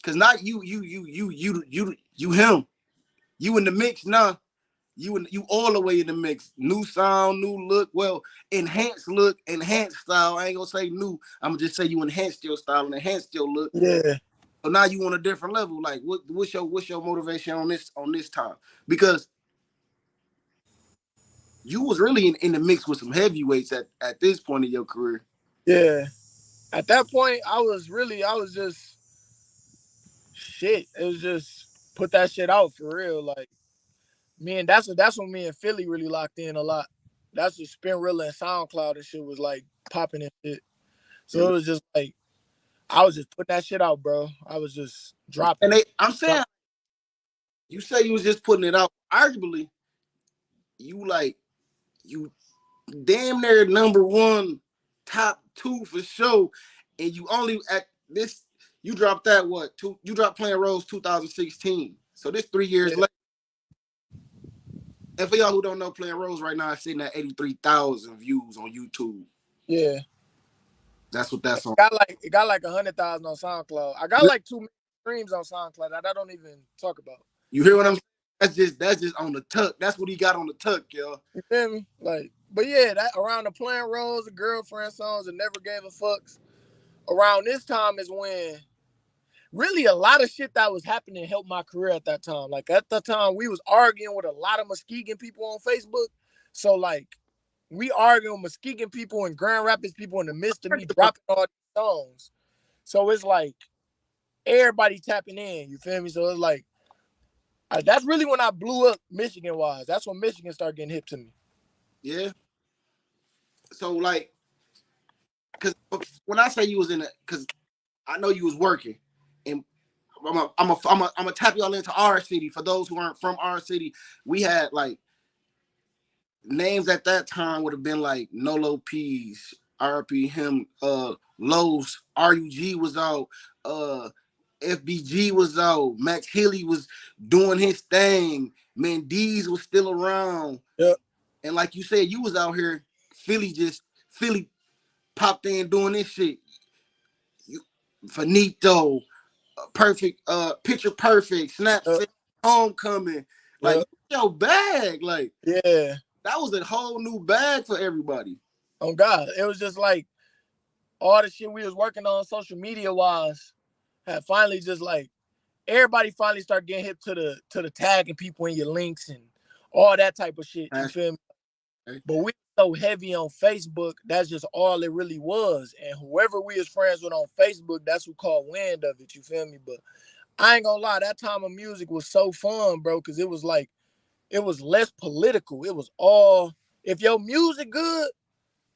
Cause not you him. You in the mix now. You all the way in the mix. New sound, new look. Well, enhanced look, enhanced style. I ain't gonna say new. I'm gonna just say you enhanced your style and enhanced your look. Yeah. So now you on a different level. Like, what's your motivation on this time? Because you was really in the mix with some heavyweights at this point in your career. Yeah. At that point, I was just shit. It was just put that shit out for real. Like that's when me and Philly really locked in a lot. That's when Spinrilla and SoundCloud and shit was like popping and shit. So it was just like I was just putting that shit out, bro. I was just dropping. And I'm saying, you say you was just putting it out. Arguably, you damn near number one, top two for sure. And you only at this, you dropped that you dropped Playing Roles 2016. So this 3 years later. And for y'all who don't know, Playing Roles right now is sitting at 83,000 views on YouTube. Yeah. That's what that's on. It got like 100,000 on SoundCloud. I got like 2 million streams on SoundCloud that I don't even talk about. You hear what I'm saying? That's just on the tuck. That's what he got on the tuck, yo. You feel me? Like, but yeah, that around the Playing Roles, the girlfriend songs, and Never Gave a Fucks. Around this time is when really a lot of shit that was happening helped my career at that time. Like at that time, we was arguing with a lot of Muskegon people on Facebook. So like we arguing with Muskegon people and Grand Rapids people in the midst of me dropping all songs. So it's like everybody tapping in. You feel me? So it's like that's really when I blew up Michigan wise. That's when Michigan started getting hip to me. Yeah. So like, cause when I say you was in it, cause I know you was working, and I'm a tap y'all into our city. For those who aren't from our city, we had like names at that time would have been like Nolo P's, RP him, Lowe's, RUG was out, FBG was out, Max Healy was doing his thing, Mendes was still around. Yep. And like you said, you was out here, Philly popped in doing this shit. Finito, perfect, picture perfect, snap Yep. set, homecoming. Like Yep. your bag, like Yeah. that was a whole new bag for everybody. Oh God. It was just like all the shit we was working on social media wise had finally just like everybody finally started getting hip to the tagging people in your links and all that type of shit. You feel me? But we so heavy on Facebook, that's just all it really was. And whoever we was friends with on Facebook, that's who caught wind of it. You feel me? But I ain't gonna lie, that time of music was so fun, bro, because it was like it was less political. It was all if your music good,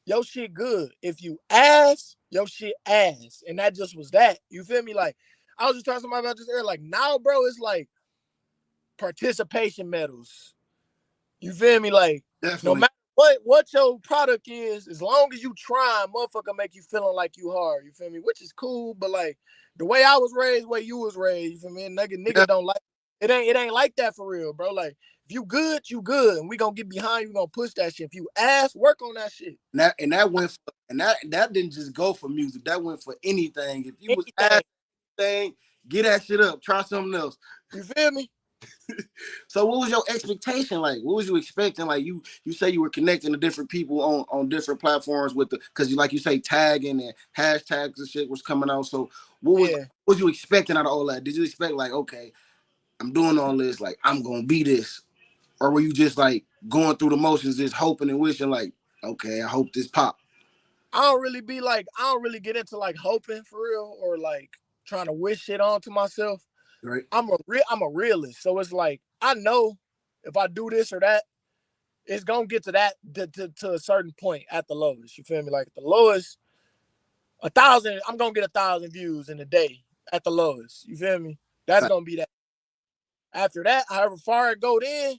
your shit good. If you ass, your shit ass. And that just was that. You feel me? Like I was just talking to somebody about this earlier. Like now, bro, it's like participation medals. You feel me? Like no Definitely. matter what your product is, as long as you try, motherfucker make you feeling like you hard. You feel me? Which is cool, but like the way I was raised, the way you was raised, you feel me? Nigga don't like it. Ain't like that for real, bro. Like if you good, you good, and we gonna get behind you. We gonna push that shit. If you ass, work on that shit. That went for, and that didn't just go for music. That went for anything. If you was Anything. asking, get that shit up. Try something else. You feel me? So what was your expectation like? What was you expecting? Like you say you were connecting to different people on different platforms with the because you like you say tagging and hashtags and shit was coming out. So what was you expecting out of all that? Did you expect like, okay, I'm doing all this, like I'm gonna be this? Or were you just like going through the motions, just hoping and wishing like, okay, I hope this pop? I don't really get into like hoping for real or like trying to wish shit on to myself. Right. I'm a realist. So it's like I know if I do this or that, it's gonna get to that to a certain point at the lowest. You feel me? Like at the lowest, 1,000, I'm gonna get 1,000 views in a day at the lowest. You feel me? That's gonna be that. After that, however far it go then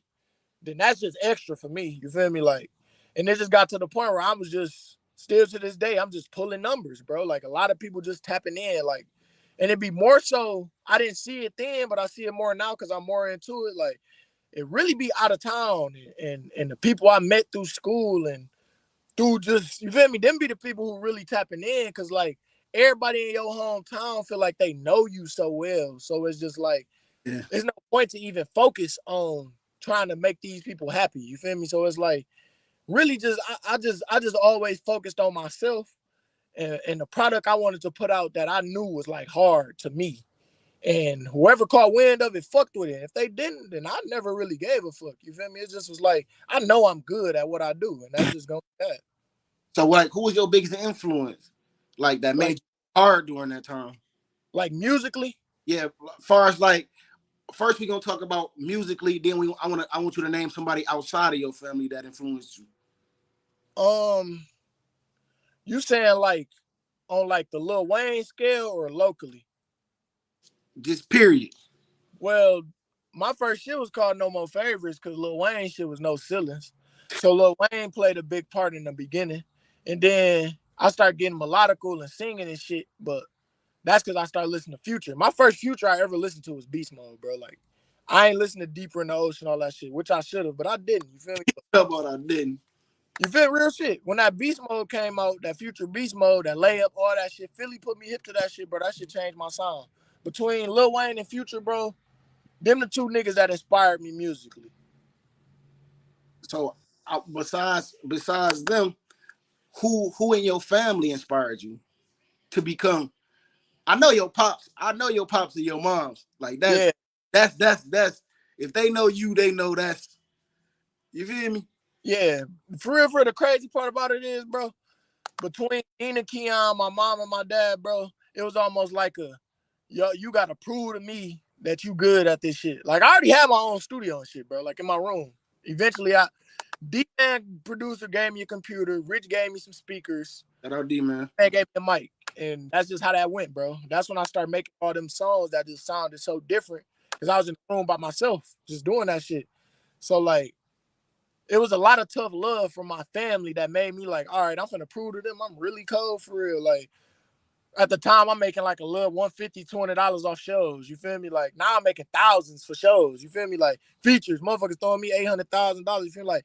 that's just extra for me. You feel me? Like, and it just got to the point where I was just still to this day, I'm just pulling numbers, bro. Like a lot of people just tapping in, like, and it'd be more so. I didn't see it then, but I see it more now because I'm more into it. Like, it really be out of town and the people I met through school and through just you feel me. Them be the people who really tapping in because like everybody in your hometown feel like they know you so well. So it's just like there's no point to even focus on trying to make these people happy. You feel me? So it's like really just I just always focused on myself and the product I wanted to put out that I knew was like hard to me. And whoever caught wind of it fucked with it. If they didn't, then I never really gave a fuck. You feel me? It just was like, I know I'm good at what I do, and that's just gonna be that. So like who was your biggest influence? Like that made you hard during that time? Like musically? Yeah, as far as like first we're gonna talk about musically, then I want you to name somebody outside of your family that influenced you. You saying like on like the Lil Wayne scale or locally? Just period. Well, my first shit was called No More Favorites because Lil Wayne shit was no ceilings. So Lil Wayne played a big part in the beginning. And then I started getting melodical and singing and shit, but that's because I started listening to Future. My first Future I ever listened to was Beast Mode, bro. Like, I ain't listened to Deeper in the Ocean, all that shit, which I should have, but I didn't. You feel me? How about I didn't? You feel real shit. When that Beast Mode came out, that Future Beast Mode, that layup, all that shit, Philly put me hip to that shit, bro. That shit changed my sound. Between Lil Wayne and Future, bro, them the two niggas that inspired me musically. So besides them, who in your family inspired you to become? I know your pops and your moms. Like that's if they know you, they know that's you feel me? Yeah. For real, the crazy part about it is, bro, between Dean and Keon, my mom and my dad, bro, it was almost like yo, you gotta prove to me that you good at this shit. Like I already had my own studio and shit, bro. Like in my room. Eventually, D-Man producer gave me a computer. Rich gave me some speakers. Shout out D-Man. Man gave me a mic. And that's just how that went, bro. That's when I started making all them songs that just sounded so different. Because I was in the room by myself, just doing that shit. So, like, it was a lot of tough love from my family that made me like, all right, I'm finna prove to them I'm really cold for real. Like, at the time, I'm making like a little $150, $200 off shows. You feel me? Like, now I'm making thousands for shows. You feel me? Like, features. Motherfuckers throwing me $800,000. You feel me? Like,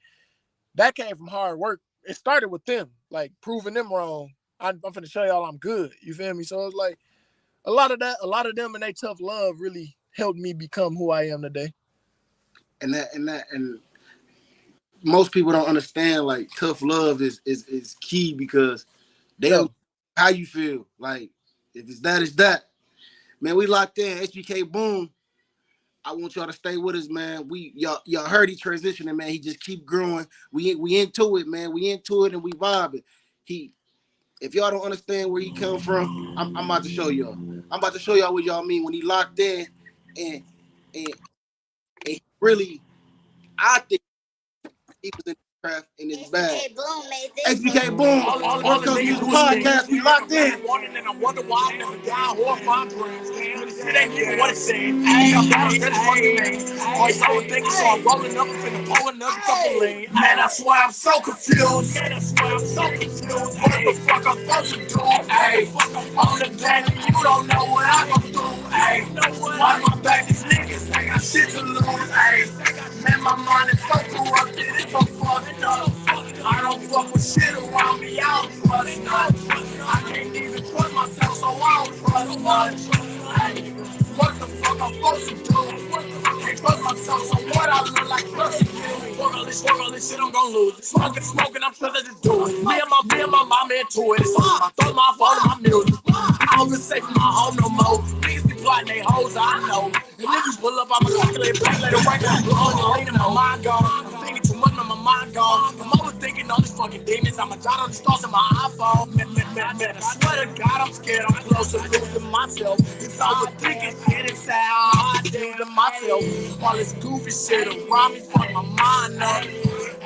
that came from hard work. It started with them, like, proving them wrong. I'm finna show y'all I'm good. You feel me? So it's like, a lot of them and they tough love really helped me become who I am today. And most people don't understand, like, tough love is key because they don't how you feel. Like, if it's that, it's that. Man, we locked in. HBK Boom. I want y'all to stay with us, man. Y'all heard he transitioning, man. He just keep growing. We into it, man. We into it and we vibing. If y'all don't understand where he come from, I'm about to show y'all. I'm about to show y'all what y'all mean when he locked in and really, I think he was in the craft in his bag. HBK Boom, all the music podcast, we locked in. And I wonder why I never got off my dreams. It ain't even what it said. I'm down, that's fucking name. Always overthinking, so I'm rolling up and finna pull another couple lane. Man, I swear I'm so confused. What the fuck I'm supposed to do? Ayy, on the daily, you don't know what I go through. Ayy, why my back, these niggas, I got shit to lose. Ayy, man, my mind is so corrupted, it's so fucked up. I don't fuck with shit around me, I don't trust none. I can't even trust myself, so I don't trust much. Ay, what the fuck I'm supposed to do? I can't trust myself, so what I look like trusting you? Fuck all this shit, I'm gon' lose it. Smoking, I'm trying to just do it. Me and my mama into it. It's all my thought, my fault, and my music. I don't feel safe in my home no more. Niggas be plotting they hoes, I know. And niggas pull up, I'ma calculate back later, right now. I'm leaning my mind gone. I'm thinking too much, my mind gone. I'm overthinking all these fucking demons. I'm a jot on the stars in my iPhone. Man, I swear to God, I'm scared. I'm close to losing myself. It's overthinking shit. It's sad how I deal with myself. All this goofy shit around me, fuck my mind up.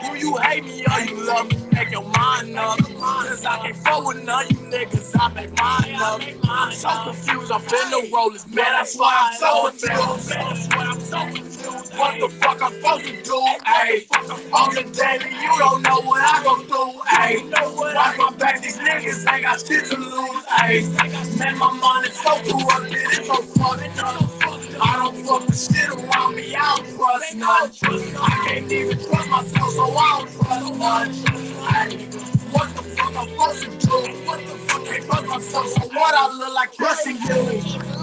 Do you hate me or you love me? Make your mind up. Cause I can't fuck with none of you niggas. I make mine up. I'm so confused. I'm finna roll this. Man, that's why I'm so confused. What the fuck I'm supposed to do? Ayy, on the daily, you don't know what I go through. Ayy, watch my back, these niggas ain't got shit to lose. Ayy, man, my mind is so corrupted, it's so fucked up. I don't fuck with shit around me, I don't trust none. I can't even trust myself, so I don't trust none. Ayy, what the fuck I'm supposed to do? What the fuck can't trust myself, so what I look like trusting you?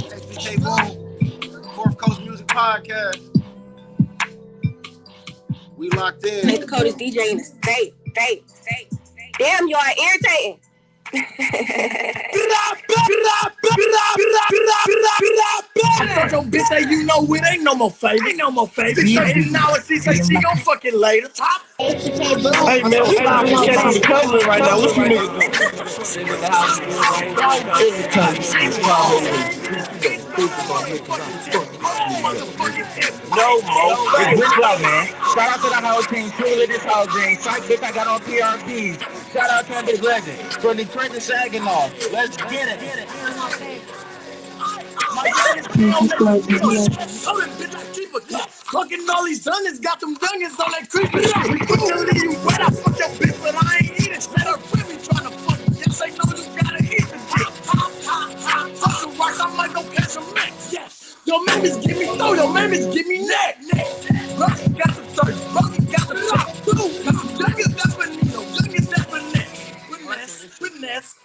HBK Boom, Fourth Coast Music Podcast. We locked in. Play the coldest DJ in the state. Damn, you are irritating. I told your bitch that you know it ain't no more favor. And now she say she gon' fucking later. Top. Hey man, we not catching the cover right now. What you niggas doing? Sitting in the house, every time you see a no more. It's Rich Out, man. Shout out to the house team, truly this house team. Psych bitch, I got on PRP. Shout out to this legend. From Detroit to Saginaw. Let's get it. Fucking all these onions got them youngins on that creepy. We quickly leave you wet. I fuck your bitch, but I ain't eat it. Let her really trying to fuck me. Yes, they know you gotta eat the top. Toss some rocks, I might go catch some mix. Yes. Your mamas give me throw, your mamas give me neck. Rocky got the third, Rocky got the top. Got some youngins, that's Benito. Youngins, that's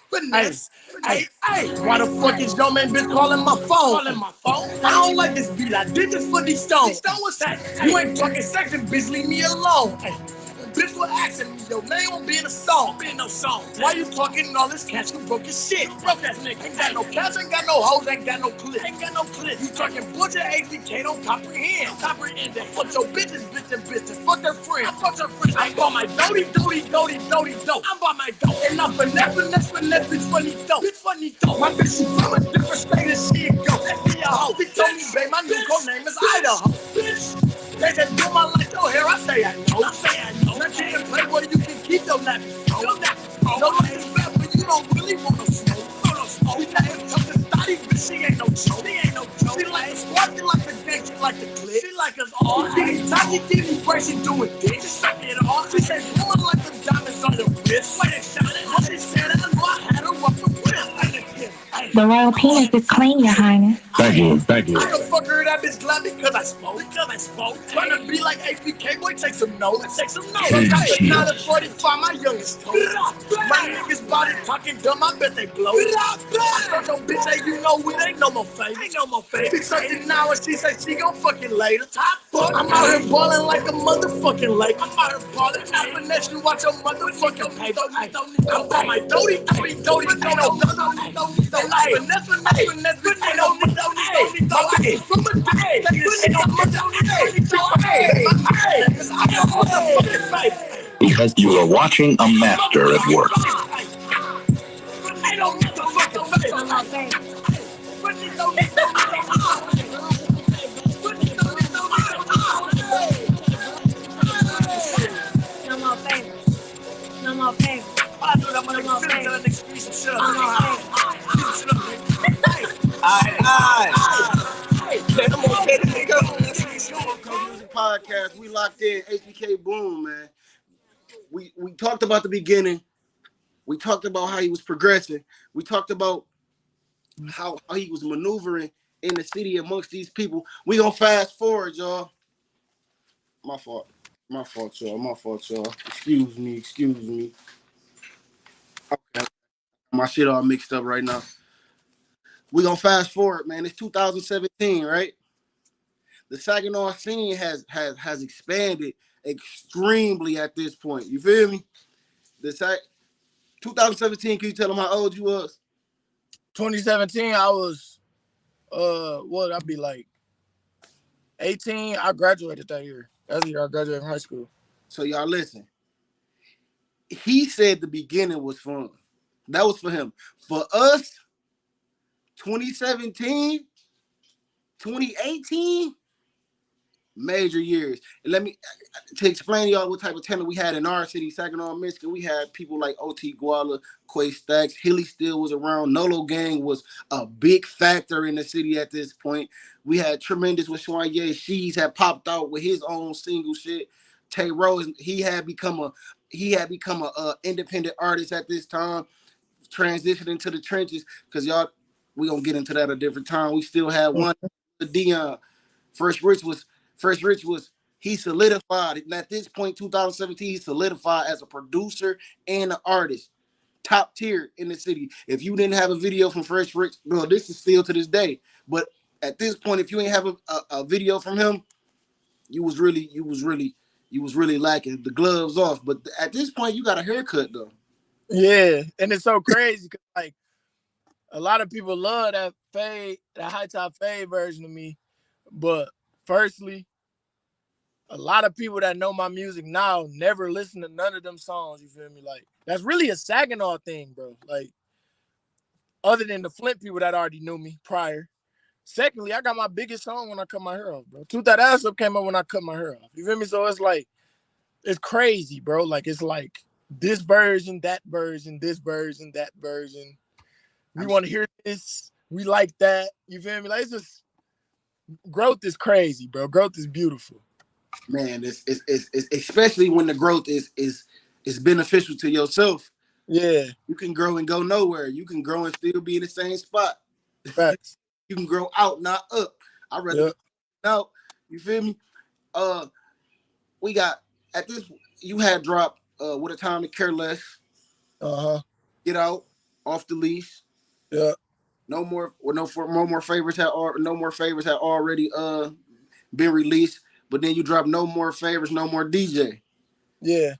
finesse. Hey, why the fuck is your man bitch calling my phone? I don't like this beat, I did this for these stones. What's that? You ain't talking section, bitch, leave me alone. bitch was asking me, your name won't be in a song. Be in no song. Why you talking all this cash? You broke your shit. Broke ass nigga. Ain't got no cash, ain't got no hoes, ain't got no clip. Ain't got no clip. You talking bullshit, HBK don't comprehend. Comprehend that. Fuck your bitches, bitches. Fuck their friends. Fuck their friends. I bought my doty. I'm by my dope. And I'm finesse, bitch funny dope. Bitch funny dope. My bitch, she from a different state and she a go. Let's see a hoe. She told me, babe, my new code name is Idaho. Bitch. They said, do my like your hair. I say I know. Now you can play where you can keep your nappy. No like it's bad, but you don't really want to smoke. She got him tough and thotty, but she ain't no joke. She like the squad, she like the gang, she like the clip. She like us all. Anytime she give me break, she doing this. She suck it off. She said, woman like the diamonds on your wrist. Wait, she said, I know I had her off the whip. The royal penis is clean, Your Highness. Thank you. I can fuck her, that bitch glad because I smoke. Trying to be like HBK, boy, take some notes. Got the 9 and 45, my youngest toe. My niggas body talking dumb, I bet they blow. I fuck your bitch, hey, you know it ain't no more face. She sucking now and she say she gon' fucking later. Top fuck. I'm out here ballin' like a motherfucking lake. I'm out here ballin', I finesse you, watch your motherfucking paper. I'm by my doty, ain't no finesse, bitch, ain't no Because you are watching a master at work. No more favors. Podcast. We locked in. HBK Boom, man. We talked about the beginning. We talked about how he was progressing. We talked about how he was maneuvering in the city amongst these people. We gonna fast forward, y'all. My fault, y'all. Excuse me. Okay. My shit all mixed up right now. We gonna fast forward, man. It's 2017, right? The Saginaw scene has expanded extremely at this point. You feel me? 2017, can you tell them how old you was? 2017, I was, what, I'd be like 18. I graduated that year. That's the year I graduated from high school. So y'all listen. He said the beginning was fun. That was for him. For us, 2017, 2018, major years. And let me to explain to y'all what type of talent we had in our city, Saginaw, Michigan. We had people like OT Guala, Quay Stacks, Hilly Still was around. Nolo Gang was a big factor in the city at this point. We had Tremendous with Shwanye. She's had popped out with his own single shit. Tay Rose, he had become a independent artist at this time, transitioning to the trenches. Because y'all, we gonna get into that a different time. We still had one, Dion. Fresh Rich was he solidified. And at this point, 2017, he solidified as a producer and an artist. Top tier in the city. If you didn't have a video from Fresh Rich, bro, this is still to this day. But at this point, if you ain't have a video from him, you was really lacking. The gloves off. But at this point, you got a haircut though. Yeah, and it's so crazy because like a lot of people love that fade, that high top fade version of me. But firstly, a lot of people that know my music now never listen to none of them songs. You feel me? Like that's really a Saginaw thing, bro. Like other than the Flint people that already knew me prior. Secondly, I got my biggest song when I cut my hair off, bro. Toot That Ass Up came up when I cut my hair off. You feel me? So it's like, it's crazy, bro. Like it's like this version, that version, this version, that version. We want to hear this. We like that. You feel me? Like it's just growth is crazy, bro. Growth is beautiful. Man, it's especially when the growth is beneficial to yourself. Yeah. You can grow and go nowhere. You can grow and still be in the same spot. Facts. You can grow out, not up. I'd rather out. You feel me? We got at this. You had dropped What a Time to Care Less. Get Out, Off the Leash. Yeah. No more favors had already been released. But then you dropped No More Favors, No More DJ. Yeah.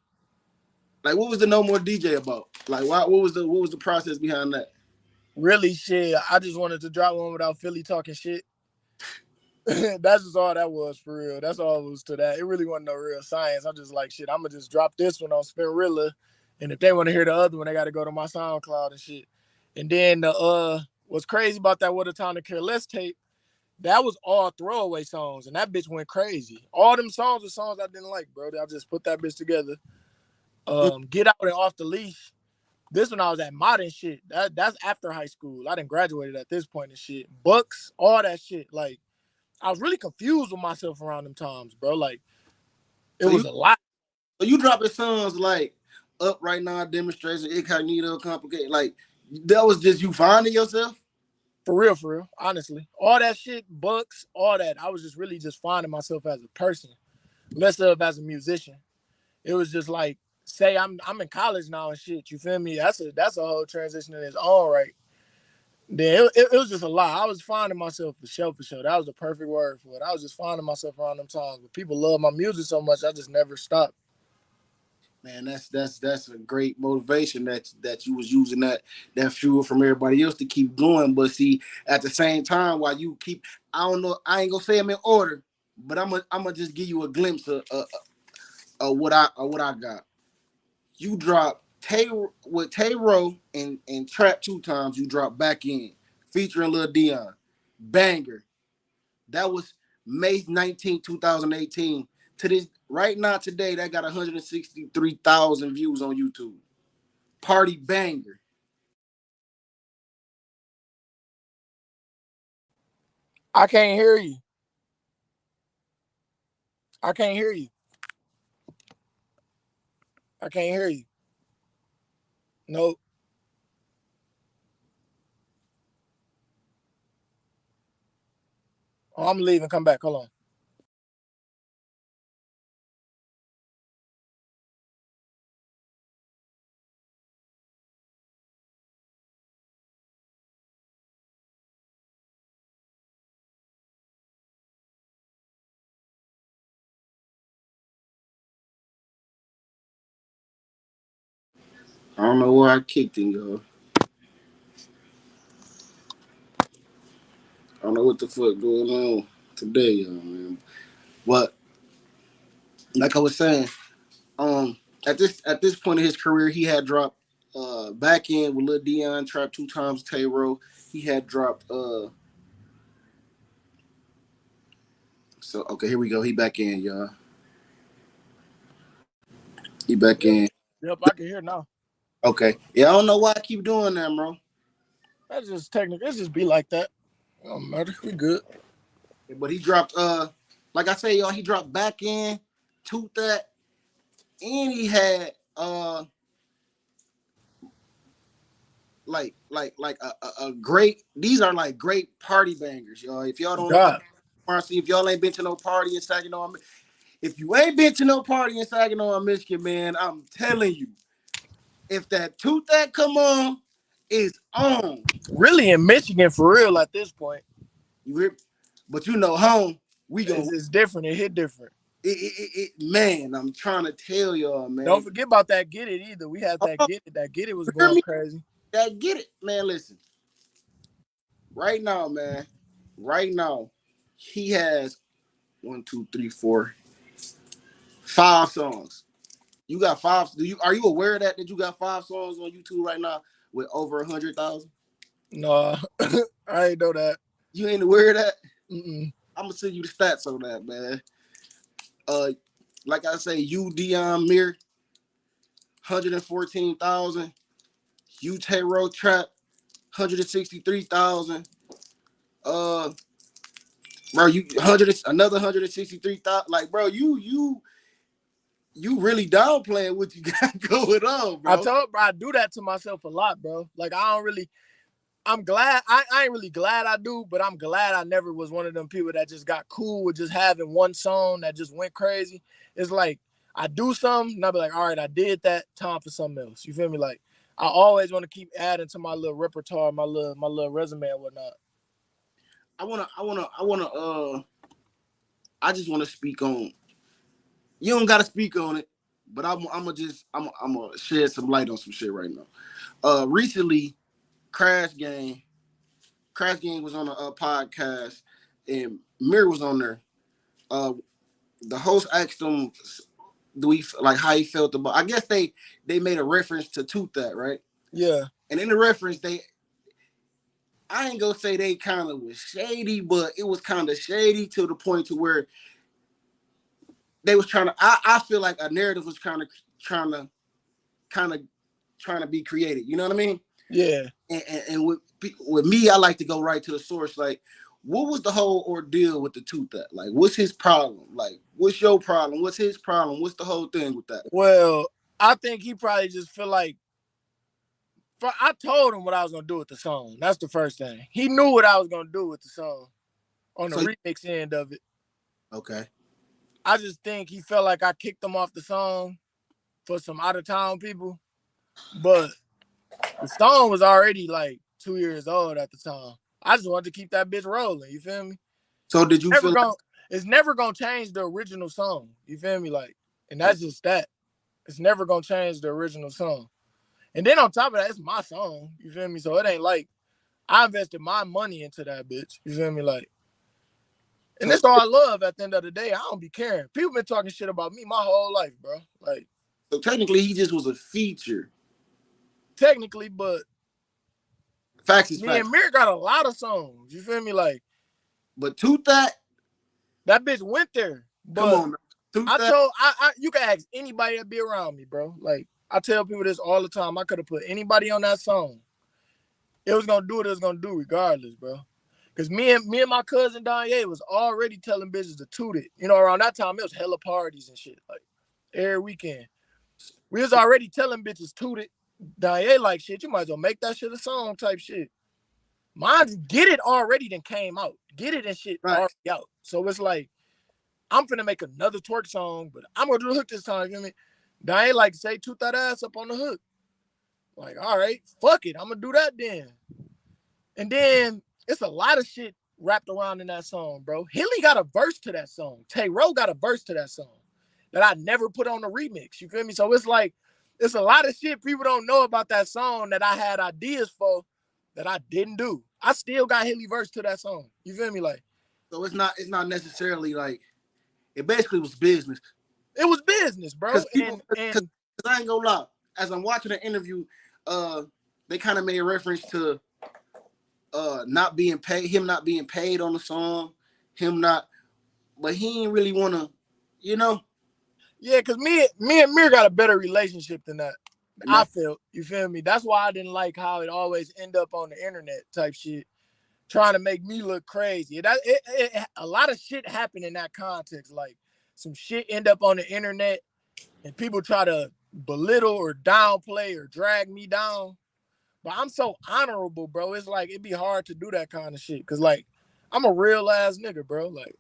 Like, what was the No More DJ about? Like, what was the process behind that? Really, shit. I just wanted to drop one without Philly talking shit. That's just all that was for real. That's all it was to that. It really wasn't no real science. I'm just like, shit, I'm gonna just drop this one on Spinrilla, and if they want to hear the other one, they got to go to my SoundCloud and shit. And then what's crazy about that What a Time to Care Less tape, that was all throwaway songs, and that bitch went crazy. All them songs were songs I didn't like, bro. I just put that bitch together. Get Out and Off the Leash. This one I was at modern shit. That's after high school. I didn't graduated at this point and shit. Books, all that shit. Like, I was really confused with myself around them times, bro. Like, it was a lot. So you dropping songs like Up Right Now, Demonstration, Incognito, Complicated. Like, that was just you finding yourself? For real. Honestly. All that shit, books, all that. I was just really just finding myself as a person, less of as a musician. It was just like, say I'm in college now and shit. You feel me? That's a whole transition in its own right. Then it was just a lot. I was finding myself for sure. That was the perfect word for it. I was just finding myself around them times. But people love my music so much, I just never stopped. Man, that's a great motivation that you was using that fuel from everybody else to keep going. But see, at the same time, while you keep, I don't know, I ain't gonna say them in order, but I'm gonna just give you a glimpse of what I got. You dropped with Tay-Ro and Trap 2 Times. You dropped Back In featuring Lil Dion, banger. That was May 19, 2018. To this right now today, that got 163,000 views on YouTube. Party banger. I can't hear you. I can't hear you. I can't hear you. Nope. Oh, I'm leaving. Come back. Hold on. I don't know why I kicked him, y'all. I don't know what the fuck going on today, y'all, man. But like I was saying, at this point in his career, he had dropped Back In with Lil Dion, Trap 2 Times, Tay-Ro. He had dropped so okay, here we go. He back in, y'all. He back in. Yep, I can hear now. Okay. Yeah, I don't know why I keep doing that, bro. That's just technical. It's just be like that. It don't matter. We good. But he dropped like I say, y'all, he dropped Back In, Tooth That, and he had like a great, these are like great party bangers, y'all. If y'all don't know God. if y'all ain't been to no party in Saginaw, if you ain't been to no party in Saginaw, Michigan, man, I'm telling you, if that Tooth That come on, it's on. Really in Michigan for real at this point. But you know, home, we go. It's different. It hit different. Man, I'm trying to tell y'all, man. Don't forget about that Get It either. We had that Get It. That Get It was going crazy. That Get It, man. Listen, right now, man. Right now, he has 1, 2, 3, 4, 5 songs. You got 5. Are you aware of that you got 5 songs on YouTube right now with over 100,000? No, I ain't know that. You ain't aware of that? Mm-mm. I'm gonna send you the stats on that, man. Like I say, you Dion Mir, 114,000. You Tay-Ro Trap, 163,000. Bro, you another 163,000. Like, bro, you really downplaying what you got going on, bro. I do that to myself a lot, bro. Like, I'm glad. I ain't really glad I do, but I'm glad I never was one of them people that just got cool with just having one song that just went crazy. It's like I do something and I be like, all right, I did that. Time for something else. You feel me? Like, I always want to keep adding to my little repertoire, my little resume and whatnot. I just want to speak on. You don't got to speak on it, but I'm gonna shed some light on some shit right now. Recently, Crash Gang was on a podcast, and Mir was on there. The host asked him, "Do we like how he felt about?" I guess they made a reference to Tooth That, right? Yeah. And in the reference, I ain't gonna say they kind of was shady, but it was kind of shady to the point to where they was trying to. I feel like a narrative was trying to be created. You know what I mean? Yeah. And with me, I like to go right to the source. Like, what was the whole ordeal with the Tooth That? Like, what's his problem? Like, what's your problem? What's his problem? What's the whole thing with that? Well, I think he probably just feel like. I told him what I was gonna do with the song. That's the first thing. He knew what I was gonna do with the song on the remix end of it. Okay. I just think he felt like I kicked him off the song for some out of town people, but the song was already like 2 years old at the time. I just wanted to keep that bitch rolling. You feel me? So did you feel like it's never gonna change the original song? You feel me? Like, and that's just that. It's never gonna change the original song. And then on top of that, it's my song. You feel me? So it ain't like I invested my money into that bitch. You feel me? Like, and that's all I love at the end of the day. I don't be caring. People been talking shit about me my whole life, bro. Like, so technically he just was a feature. Technically, but facts is me facts. and Mir got a lot of songs. You feel me? Like, but Tooth That bitch went there. But come on, I you can ask anybody that be around me, bro. Like, I tell people this all the time. I could have put anybody on that song. It was gonna do what it was gonna do regardless, bro. Cause me and my cousin Danye was already telling bitches to toot it. You know, around that time it was hella parties and shit. Like, every weekend. We was already telling bitches toot it. Danye like, shit, you might as well make that shit a song type shit. Mine, Get It already then came out. Get It and shit already out. So it's like, I'm finna make another twerk song, but I'm gonna do the hook this time. You feel me? Danye like, say toot that ass up on the hook. Like, all right, fuck it. I'm gonna do that then. And then it's a lot of shit wrapped around in that song, bro. Hilly got a verse to that song. Tay-Ro got a verse to that song that I never put on the remix. You feel me? So it's like, it's a lot of shit people don't know about that song that I had ideas for that I didn't do. I still got Hilly verse to that song. You feel me? Like, so it's not necessarily like, it basically was business. It was business, bro. Cause I ain't gonna lie. As I'm watching the interview, they kind of made a reference to not being paid on the song, but he ain't really wanna, you know. Yeah, cause me and Mir got a better relationship than that. I felt, you feel me? That's why I didn't like how it always end up on the internet type shit, trying to make me look crazy. A lot of shit happened in that context. Like, some shit end up on the internet and people try to belittle or downplay or drag me down. But I'm so honorable, bro. It's like, it'd be hard to do that kind of shit. Cause like, I'm a real ass nigga, bro. Like,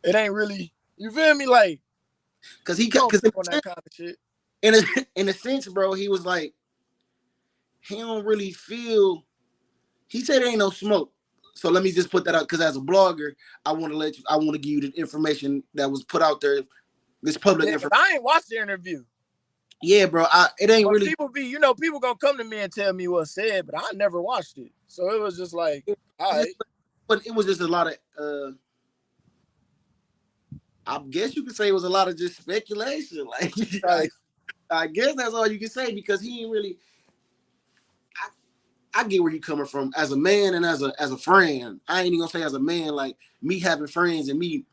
it ain't really, you feel me? Like, cause he don't tip on that kind of shit. In a sense, bro, he was like, he don't really feel. He said there ain't no smoke. So let me just put that out, because as a blogger, I want to give you the information that was put out there. This public information. I ain't watched the interview. Yeah, bro. It ain't really. People gonna come to me and tell me what's said, but I never watched it. So it was just like, all right. But it was just a lot of. I guess you could say it was a lot of just speculation. Like, I guess that's all you can say, because he ain't really. I get where you coming from as a man and as a friend. I ain't even gonna say as a man, like me having friends and me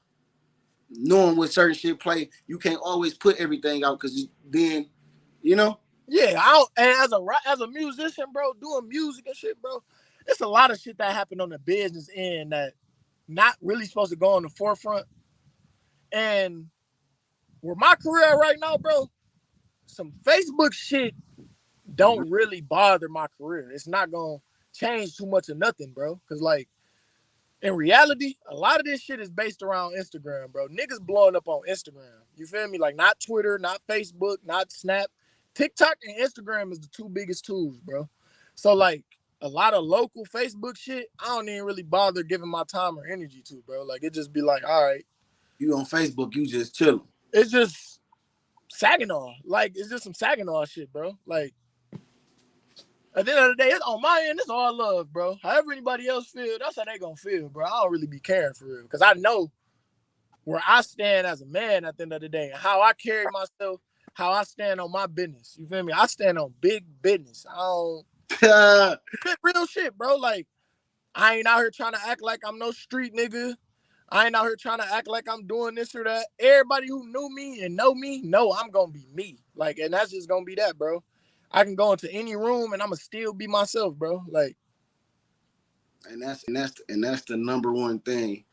knowing what certain shit play. You can't always put everything out, because then, you know. Yeah, and as a musician, bro, doing music and shit, bro, it's a lot of shit that happened on the business end that not really supposed to go on the forefront. And where my career right now, bro, some Facebook shit don't really bother my career. It's not gonna change too much of nothing, bro. Cause like, in reality, a lot of this shit is based around Instagram, bro. Niggas blowing up on Instagram. You feel me? Like, not Twitter, not Facebook, not Snap. TikTok and Instagram is the two biggest tools, bro. So like, a lot of local Facebook shit, I don't even really bother giving my time or energy to, bro. Like, it just be like, all right. You on Facebook, you just chilling. It's just Saginaw. Like, it's just some Saginaw shit, bro. Like, at the end of the day, it's on my end, it's all love, bro. However anybody else feel, that's how they gonna feel, bro. I don't really be caring for real. Because I know where I stand as a man at the end of the day, and how I carry myself, how I stand on my business. You feel me? I stand on big business. I don't real shit, bro. Like, I ain't out here trying to act like I'm no street nigga. I ain't out here trying to act like I'm doing this or that. Everybody who knew me and know me, know I'm gonna be me. Like, and that's just gonna be that, bro. I can go into any room and I'ma still be myself, bro. Like, and that's the number one thing.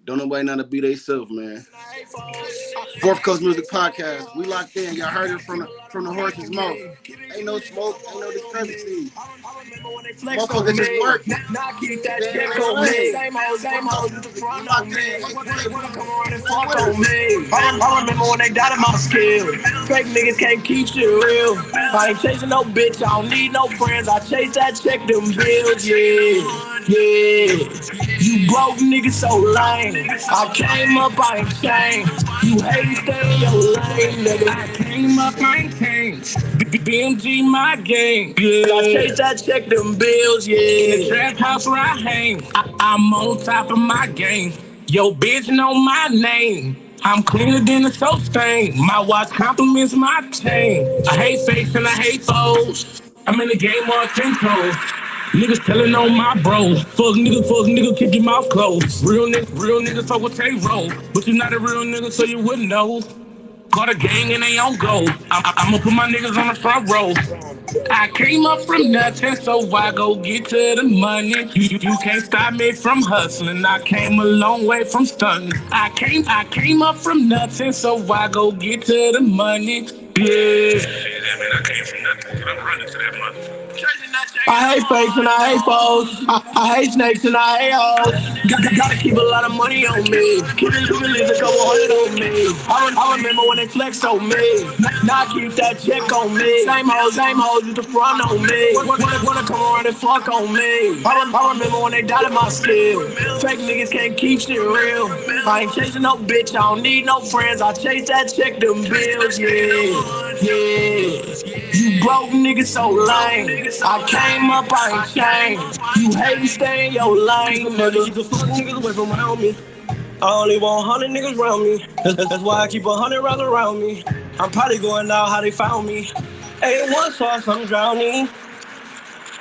Don't nobody know how to be themselves, man. Fourth Coast Music Podcast. We locked in. Y'all heard it from the horse's mouth. Ain't no smoke, ain't no discrepancy. Motherfuckers just work. Now keep that check on me. Same hoes in the front on me. Come around and fuck on me. I remember when they doubted my skill. Fake niggas can't keep shit real. I ain't chasing no bitch, I don't need no friends. I chase that check, them bills, yeah. You broke niggas so lame. I came up, I ain't changed. You hate stay in your lane, nigga. I came up, I ain't changed. BMG my game, yeah. I chase that check, them bills, yeah. In the trap house where I hang, I'm on top of my game. Yo, bitch know my name. I'm cleaner than a soap stain. My watch compliments my chain. I hate fakes and I hate foes. I'm in the game on 10 toes. Niggas telling on my bro. Fuck nigga, keep your mouth closed. Real niggas fuck with they roll. But you not a real nigga, so you wouldn't know. Got a gang and they on go. I'ma put my niggas on the front row. I came up from nothing, so I go get to the money. You can't stop me from hustling. I came a long way from stunting. I came up from nothing, so I go get to the money. Yeah. Shit, I mean, I came from nothing, but I'm running to that money. I hate fakes and I hate foes. I hate snakes and I hate hoes. Gotta keep a lot of money on me. Keep it at least a couple hundred on me. I remember when they flexed on me. Now I keep that check on me. Same hoes with the front on me. Wanna come around and fuck on me. I remember when they doubted my skill. Fake niggas can't keep shit real. I ain't chasing no bitch, I don't need no friends. I chase that check, them bills, yeah. You broke niggas so lame. I came up, I ain't changed. You hate stay in your lane, nigga. Keep the fuck niggas away from around me. I only want 100 niggas around me. That's why I keep 100 rounds around me. I'm probably going out how they found me. Ain't one sauce, I'm drowning.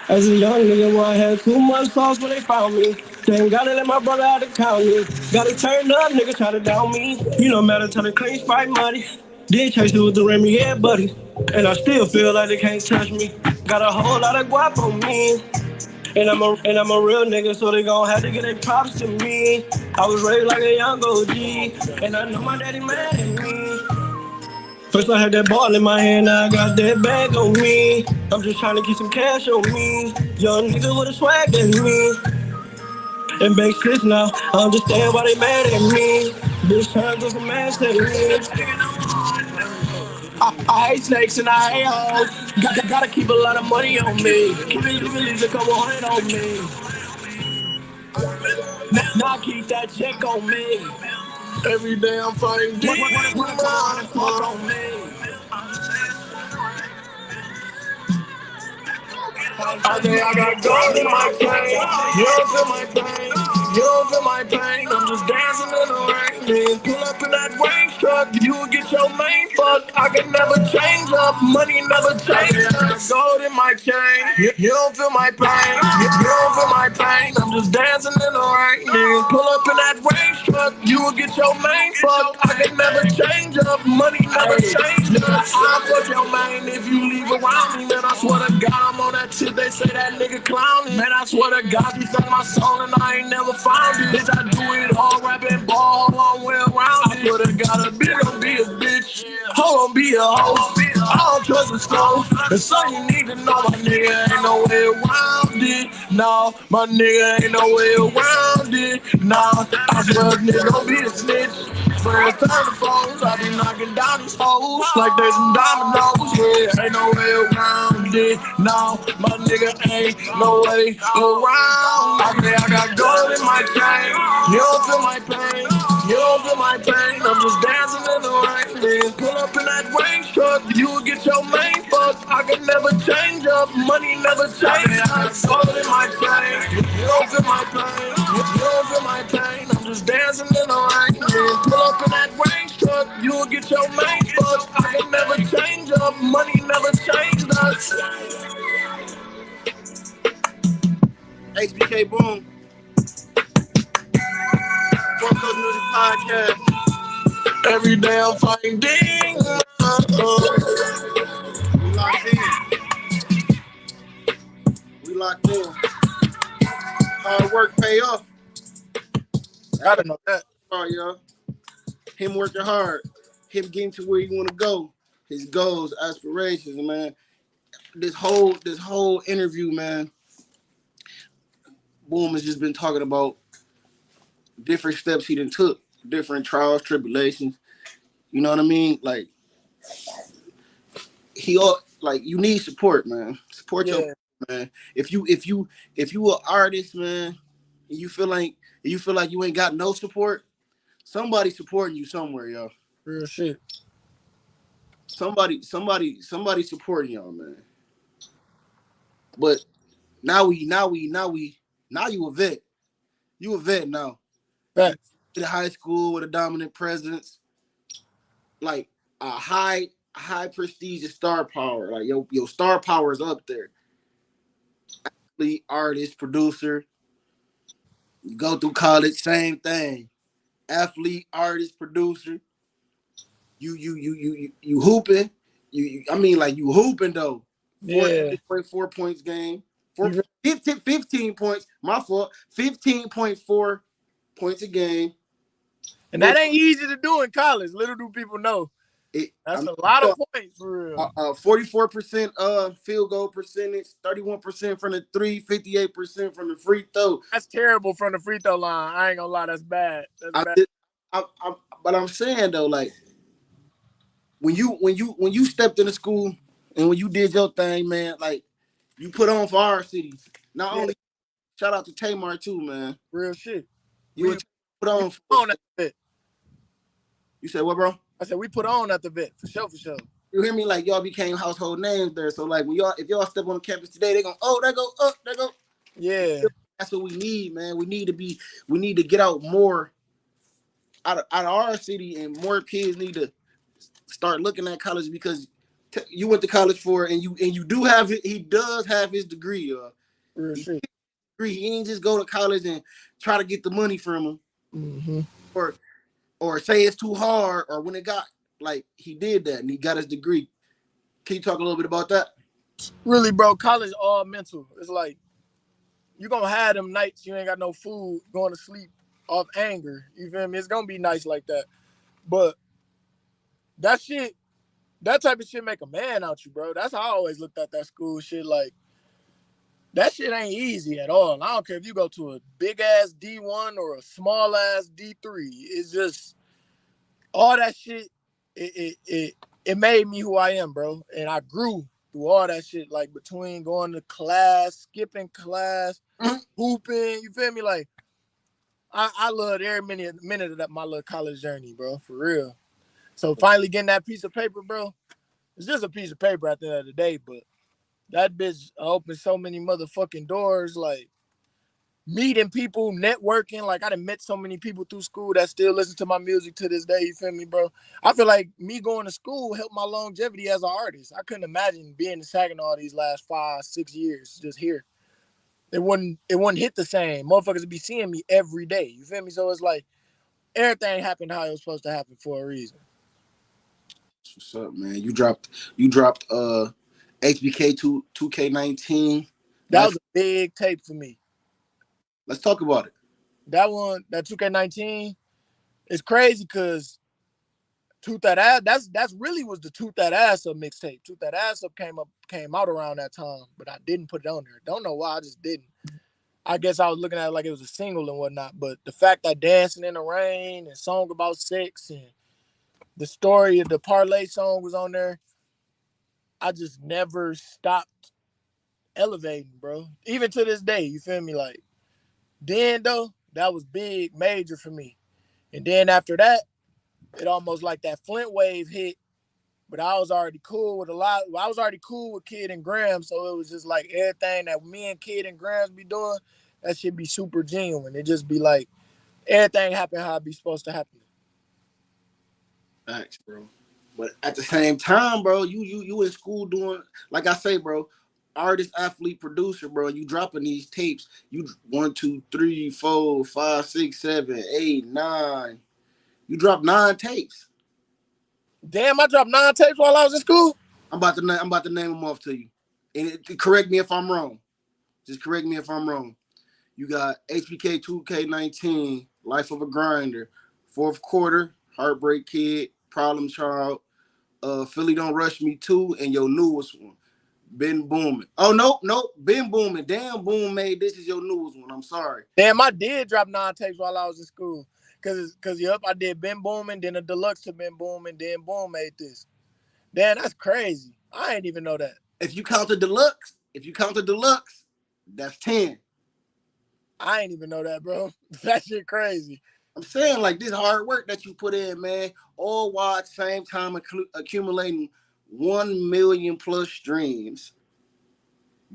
As a young nigga, I had too much sauce when they found me. Then gotta let my brother out of county. Gotta turn up, niggas try to down me. You know, matter till the clean Sprite money. Then chase it with the Remy, yeah, buddy. And I still feel like they can't touch me. Got a whole lot of guap on me. And I'm a real nigga, so they gon' have to get their props to me. I was raised like a young OG, and I know my daddy mad at me. First I had that ball in my hand, now I got that bag on me. I'm just trying to keep some cash on me. Young nigga with a swag than me. It makes sense now, I understand why they mad at me. Bitch trying to do some ass at me. I hate snakes and I hate hoes. Gotta keep a lot of money on me. Keep it at least a couple hundred on me. Now I keep that check on me. Every day I'm fighting deep. Wanna come on and fuck on me. I think I got gold in my chain. You don't feel my pain. You don't feel my pain. I'm just dancing in the rain. Then pull up in that range truck. You will get your main fuck. I can never change up. Money never change. I got gold in my chain. You don't feel my pain. You don't feel my pain. I'm just dancing in the rain. Then pull up in that range truck. You will get your main fuck. I can never change up. Money never change up. I'll fuck your main if you leave around me. Man, I swear to God, I'm on that shit. They say that nigga clowning. Man, I swear to God, he found my soul and I ain't never found it. Bitch, I do it all, rapping ball, long way around it. I swear to God, a bitch gon' be a bitch. Hoe gon' be a hoe. I don't trust a soul. It's something you need to know. My nigga ain't no way around it. No, my nigga ain't no way around it. No, I swear a nigga gon' be a snitch. First time the phones, I be knocking down these hoes like they some dominoes. Yeah, ain't no way around it. No, my nigga ain't no way around. I got gold in my chain. You don't feel my pain. You don't feel my pain. I'm just dancing in the rain. Then pull up in that range. your main fuck. I can never change up. Money never changed us. HBK Boom. Fourth Coast Music Podcast. Every day I'm finding. We locked in. We locked in. Hard work pay off. I don't know that. Oh, y'all. Him working hard. Him getting to where he want to go. His goals, aspirations, man. This whole interview, man. Boom has just been talking about different steps he done took, different trials, tribulations. You know what I mean? Like you need support, man. Support your man. If you an artist, man, and you feel like you ain't got no support, somebody supporting you somewhere, yo. Real shit. Somebody supporting y'all, man. But now you a vet. You a vet now. Right. In high school with a dominant presence, like a high prestigious star power. Like your star power is up there. Athlete, artist, producer. You go through college, same thing. Athlete, artist, producer. You hooping. You hooping though. 4.4 points game. 15 points. My fault. 15.4 points a game. And that ain't easy to do in college. Little do people know. That's a lot of points for real. 44% field goal percentage, 31% from the 3, 58% from the free throw. That's terrible from the free throw line. I ain't gonna lie, that's bad. That's bad. But I'm saying though, like when you stepped into school and when you did your thing, man, like you put on for our city. Not only shout out to Tamar too, man. Real shit. You put on at the vet. You said what, bro? I said we put on at the vet for sure. You hear me? Like y'all became household names there. So like if y'all step on the campus today, they gonna there go up, there go. Yeah. That's what we need, man. We need to get out more out of our city, and more kids need to start looking at college because you went to college for it, and you do have it. He does have his degree. Real shit. He ain't just go to college and try to get the money from him, mm-hmm. or say it's too hard, or when it got like he did that and he got his degree. Can you talk a little bit about that? Really, bro, college all mental. It's like you gonna have them nights you ain't got no food, going to sleep off anger. You feel me? It's gonna be nice like that, but that type of shit make a man out you, bro. That's how I always looked at that school shit. Like that shit ain't easy at all. I don't care if you go to a big ass D1 or a small ass D3. It's just all that shit. It made me who I am, bro. And I grew through all that shit. Like between going to class, skipping class, hooping. You feel me? Like I loved every minute of that my little college journey, bro. For real. So finally getting that piece of paper, bro. It's just a piece of paper at the end of the day, but that bitch opened so many motherfucking doors, like meeting people, networking. Like I done met so many people through school that still listen to my music to this day. You feel me, bro? I feel like me going to school helped my longevity as an artist. I couldn't imagine being in Saginaw these last 5-6 years just here. It wouldn't hit the same. Motherfuckers would be seeing me every day. You feel me? So it's like everything happened how it was supposed to happen for a reason. What's up, man? You dropped HBK 2K19. That was a big tape for me. Let's talk about it. That 2K19, it's crazy because Tooth That Ass, that's really was the Tooth That Ass Up mixtape. Tooth That Ass Up came out around that time, but I didn't put it on there. Don't know why, I just didn't. I guess I was looking at it like it was a single and whatnot, but the fact that Dancing in the Rain and Song About Sex and the story of the Parlay song was on there, I just never stopped elevating, bro. Even to this day, you feel me? Like, then though, that was big, major for me. And then after that, it almost like that Flint wave hit, but I was already cool with I was already cool with Kid and Graham, so it was just like everything that me and Kid and Graham be doing, that should be super genuine. It just be like everything happen how it be supposed to happen. Facts, bro. But at the same time, bro, you in school doing, like I say, bro, artist, athlete, producer, bro. You dropping these tapes. You 1, 2, 3, 4, 5, 6, 7, 8, 9. You dropped 9 tapes. Damn, I dropped 9 tapes while I was in school. I'm about to name them off to you, and correct me if I'm wrong. Just correct me if I'm wrong. You got HBK 2K19, Life of a Grinder, Fourth Quarter, Heartbreak Kid, Problem Child, Philly Don't Rush Me 2, and your newest one, Ben Booming. Oh, nope, Ben Booming. Damn, Boom made this is your newest one. I'm sorry. Damn, I did drop 9 tapes while I was in school. Cause yep, I did Ben Booming, then a deluxe to Ben Booming, then Boom made this. Damn, that's crazy. I ain't even know that. If you count the deluxe, that's 10. I ain't even know that, bro. That shit crazy. I'm saying, like, this hard work that you put in, man, all while at the same time accumulating 1 million plus streams,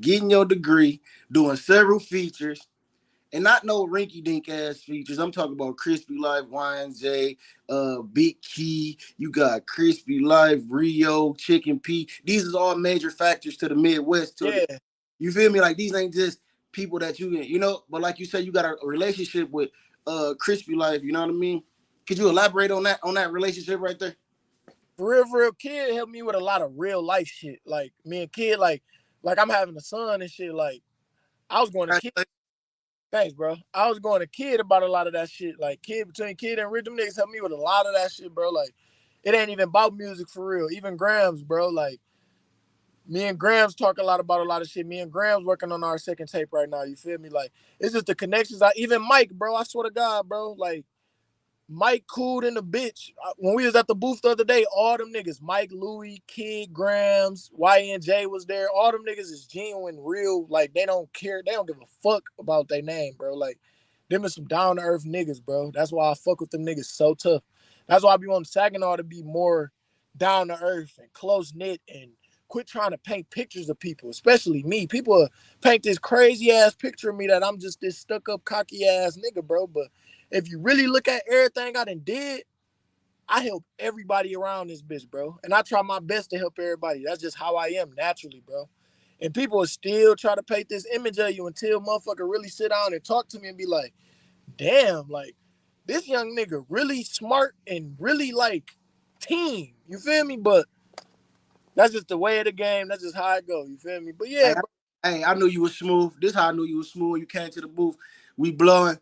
getting your degree, doing several features, and not no rinky-dink ass features. I'm talking about Crispy Life, YNJ, Big Key. You got Crispy Life, Rio, Chicken P. These is all major factors to the Midwest. Yeah. You feel me? Like, these ain't just people that you know, but like you said, you got a relationship with Crispy Life, you know what I mean? Could you elaborate on that relationship right there? For real, Kid helped me with a lot of real life shit. Like, me and Kid, like I'm having a son and shit. Like, I was going to Kid. Thanks, bro. I was going to Kid about a lot of that shit. Like, between Kid and Rhythm niggas helped me with a lot of that shit, bro. Like, it ain't even about music for real. Even Grams, bro. Like, me and Grams talk a lot about a lot of shit. Me and Grams working on our second tape right now. You feel me? Like, it's just the connections. Even Mike, bro. I swear to God, bro. Like, Mike cooled in the bitch. When we was at the booth the other day, all them niggas, Mike, Louis, Kid, Grams, YNJ was there. All them niggas is genuine, real. Like, they don't care. They don't give a fuck about their name, bro. Like, them is some down-to-earth niggas, bro. That's why I fuck with them niggas so tough. That's why I be wanting Saginaw to be more down-to-earth and close-knit and quit trying to paint pictures of people, especially me. People paint this crazy-ass picture of me that I'm just this stuck-up, cocky-ass nigga, bro. But if you really look at everything I done did, I help everybody around this bitch, bro. And I try my best to help everybody. That's just how I am naturally, bro. And people will still try to paint this image of you until motherfucker really sit down and talk to me and be like, damn, like, this young nigga really smart and really, like, team. You feel me? But that's just the way of the game. That's just how it go. You feel me? But yeah, hey, I knew you was smooth. This is how I knew you was smooth. You came to the booth. We blowing.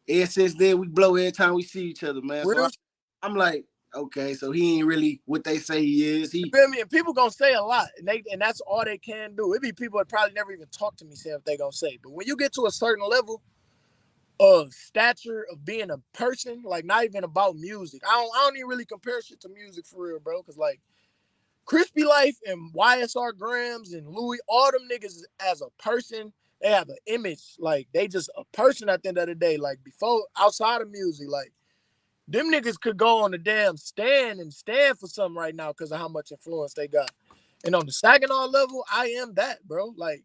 Ever since then, we blow every time we see each other, man. So I'm like, okay, so he ain't really what they say he is. You feel me? And people gonna say a lot, and that's all they can do. It be people that probably never even talk to me saying what they gonna say. But when you get to a certain level of stature of being a person, like not even about music, I don't even really compare shit to music for real, bro. Cause like Crispy Life and YSR Grams and Louis, all them niggas as a person, they have an image. Like, they just a person at the end of the day. Like, before, outside of music, like, them niggas could go on the damn stand and stand for something right now because of how much influence they got. And on the Saginaw level, I am that, bro. Like,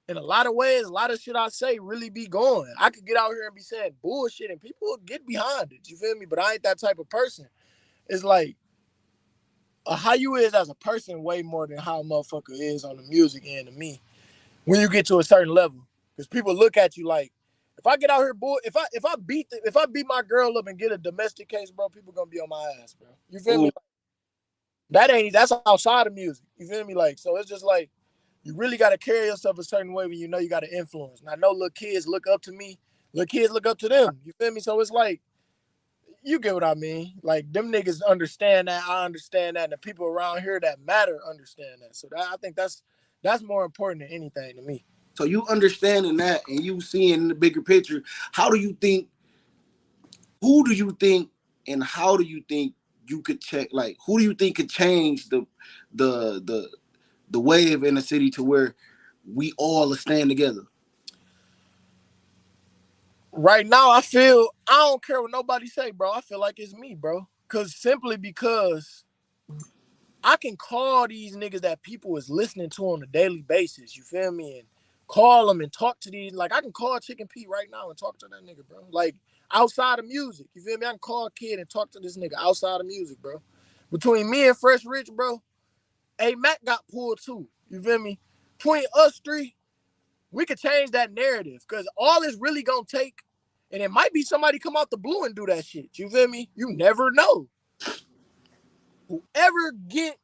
in a lot of ways, a lot of shit I say really be going. I could get out here and be saying bullshit and people will get behind it. You feel me? But I ain't that type of person. It's like, how you is as a person way more than how a motherfucker is on the music end of me when you get to a certain level. Because people look at you like, if I get out here, if I beat my girl up and get a domestic case, bro, people gonna be on my ass, bro. You feel me? That's outside of music. You feel me? Like, so it's just like, you really gotta carry yourself a certain way when you know you gotta influence. And I know little kids look up to me, little kids look up to them. You feel me? So it's like, you get what I mean? Like, them niggas understand that, I understand that, and the people around here that matter understand that. So I think that's more important than anything to me. So you understanding that and you seeing the bigger picture, who do you think, and how do you think you could check, like, who do you think could change the wave in the city to where we all stand together? Right now, I don't care what nobody say, bro. I feel like it's me, bro. Simply because I can call these niggas that people is listening to on a daily basis, you feel me? And call them and talk to these. Like, I can call Chicken P right now and talk to that nigga, bro. Like, outside of music, you feel me? I can call a kid and talk to this nigga outside of music, bro. between me and Fresh Rich, bro, Mac got pulled too. You feel me? Between us three, we could change that narrative because all it's really gonna take, and it might be somebody come out the blue and do that shit. You feel me? You never know. Whoever get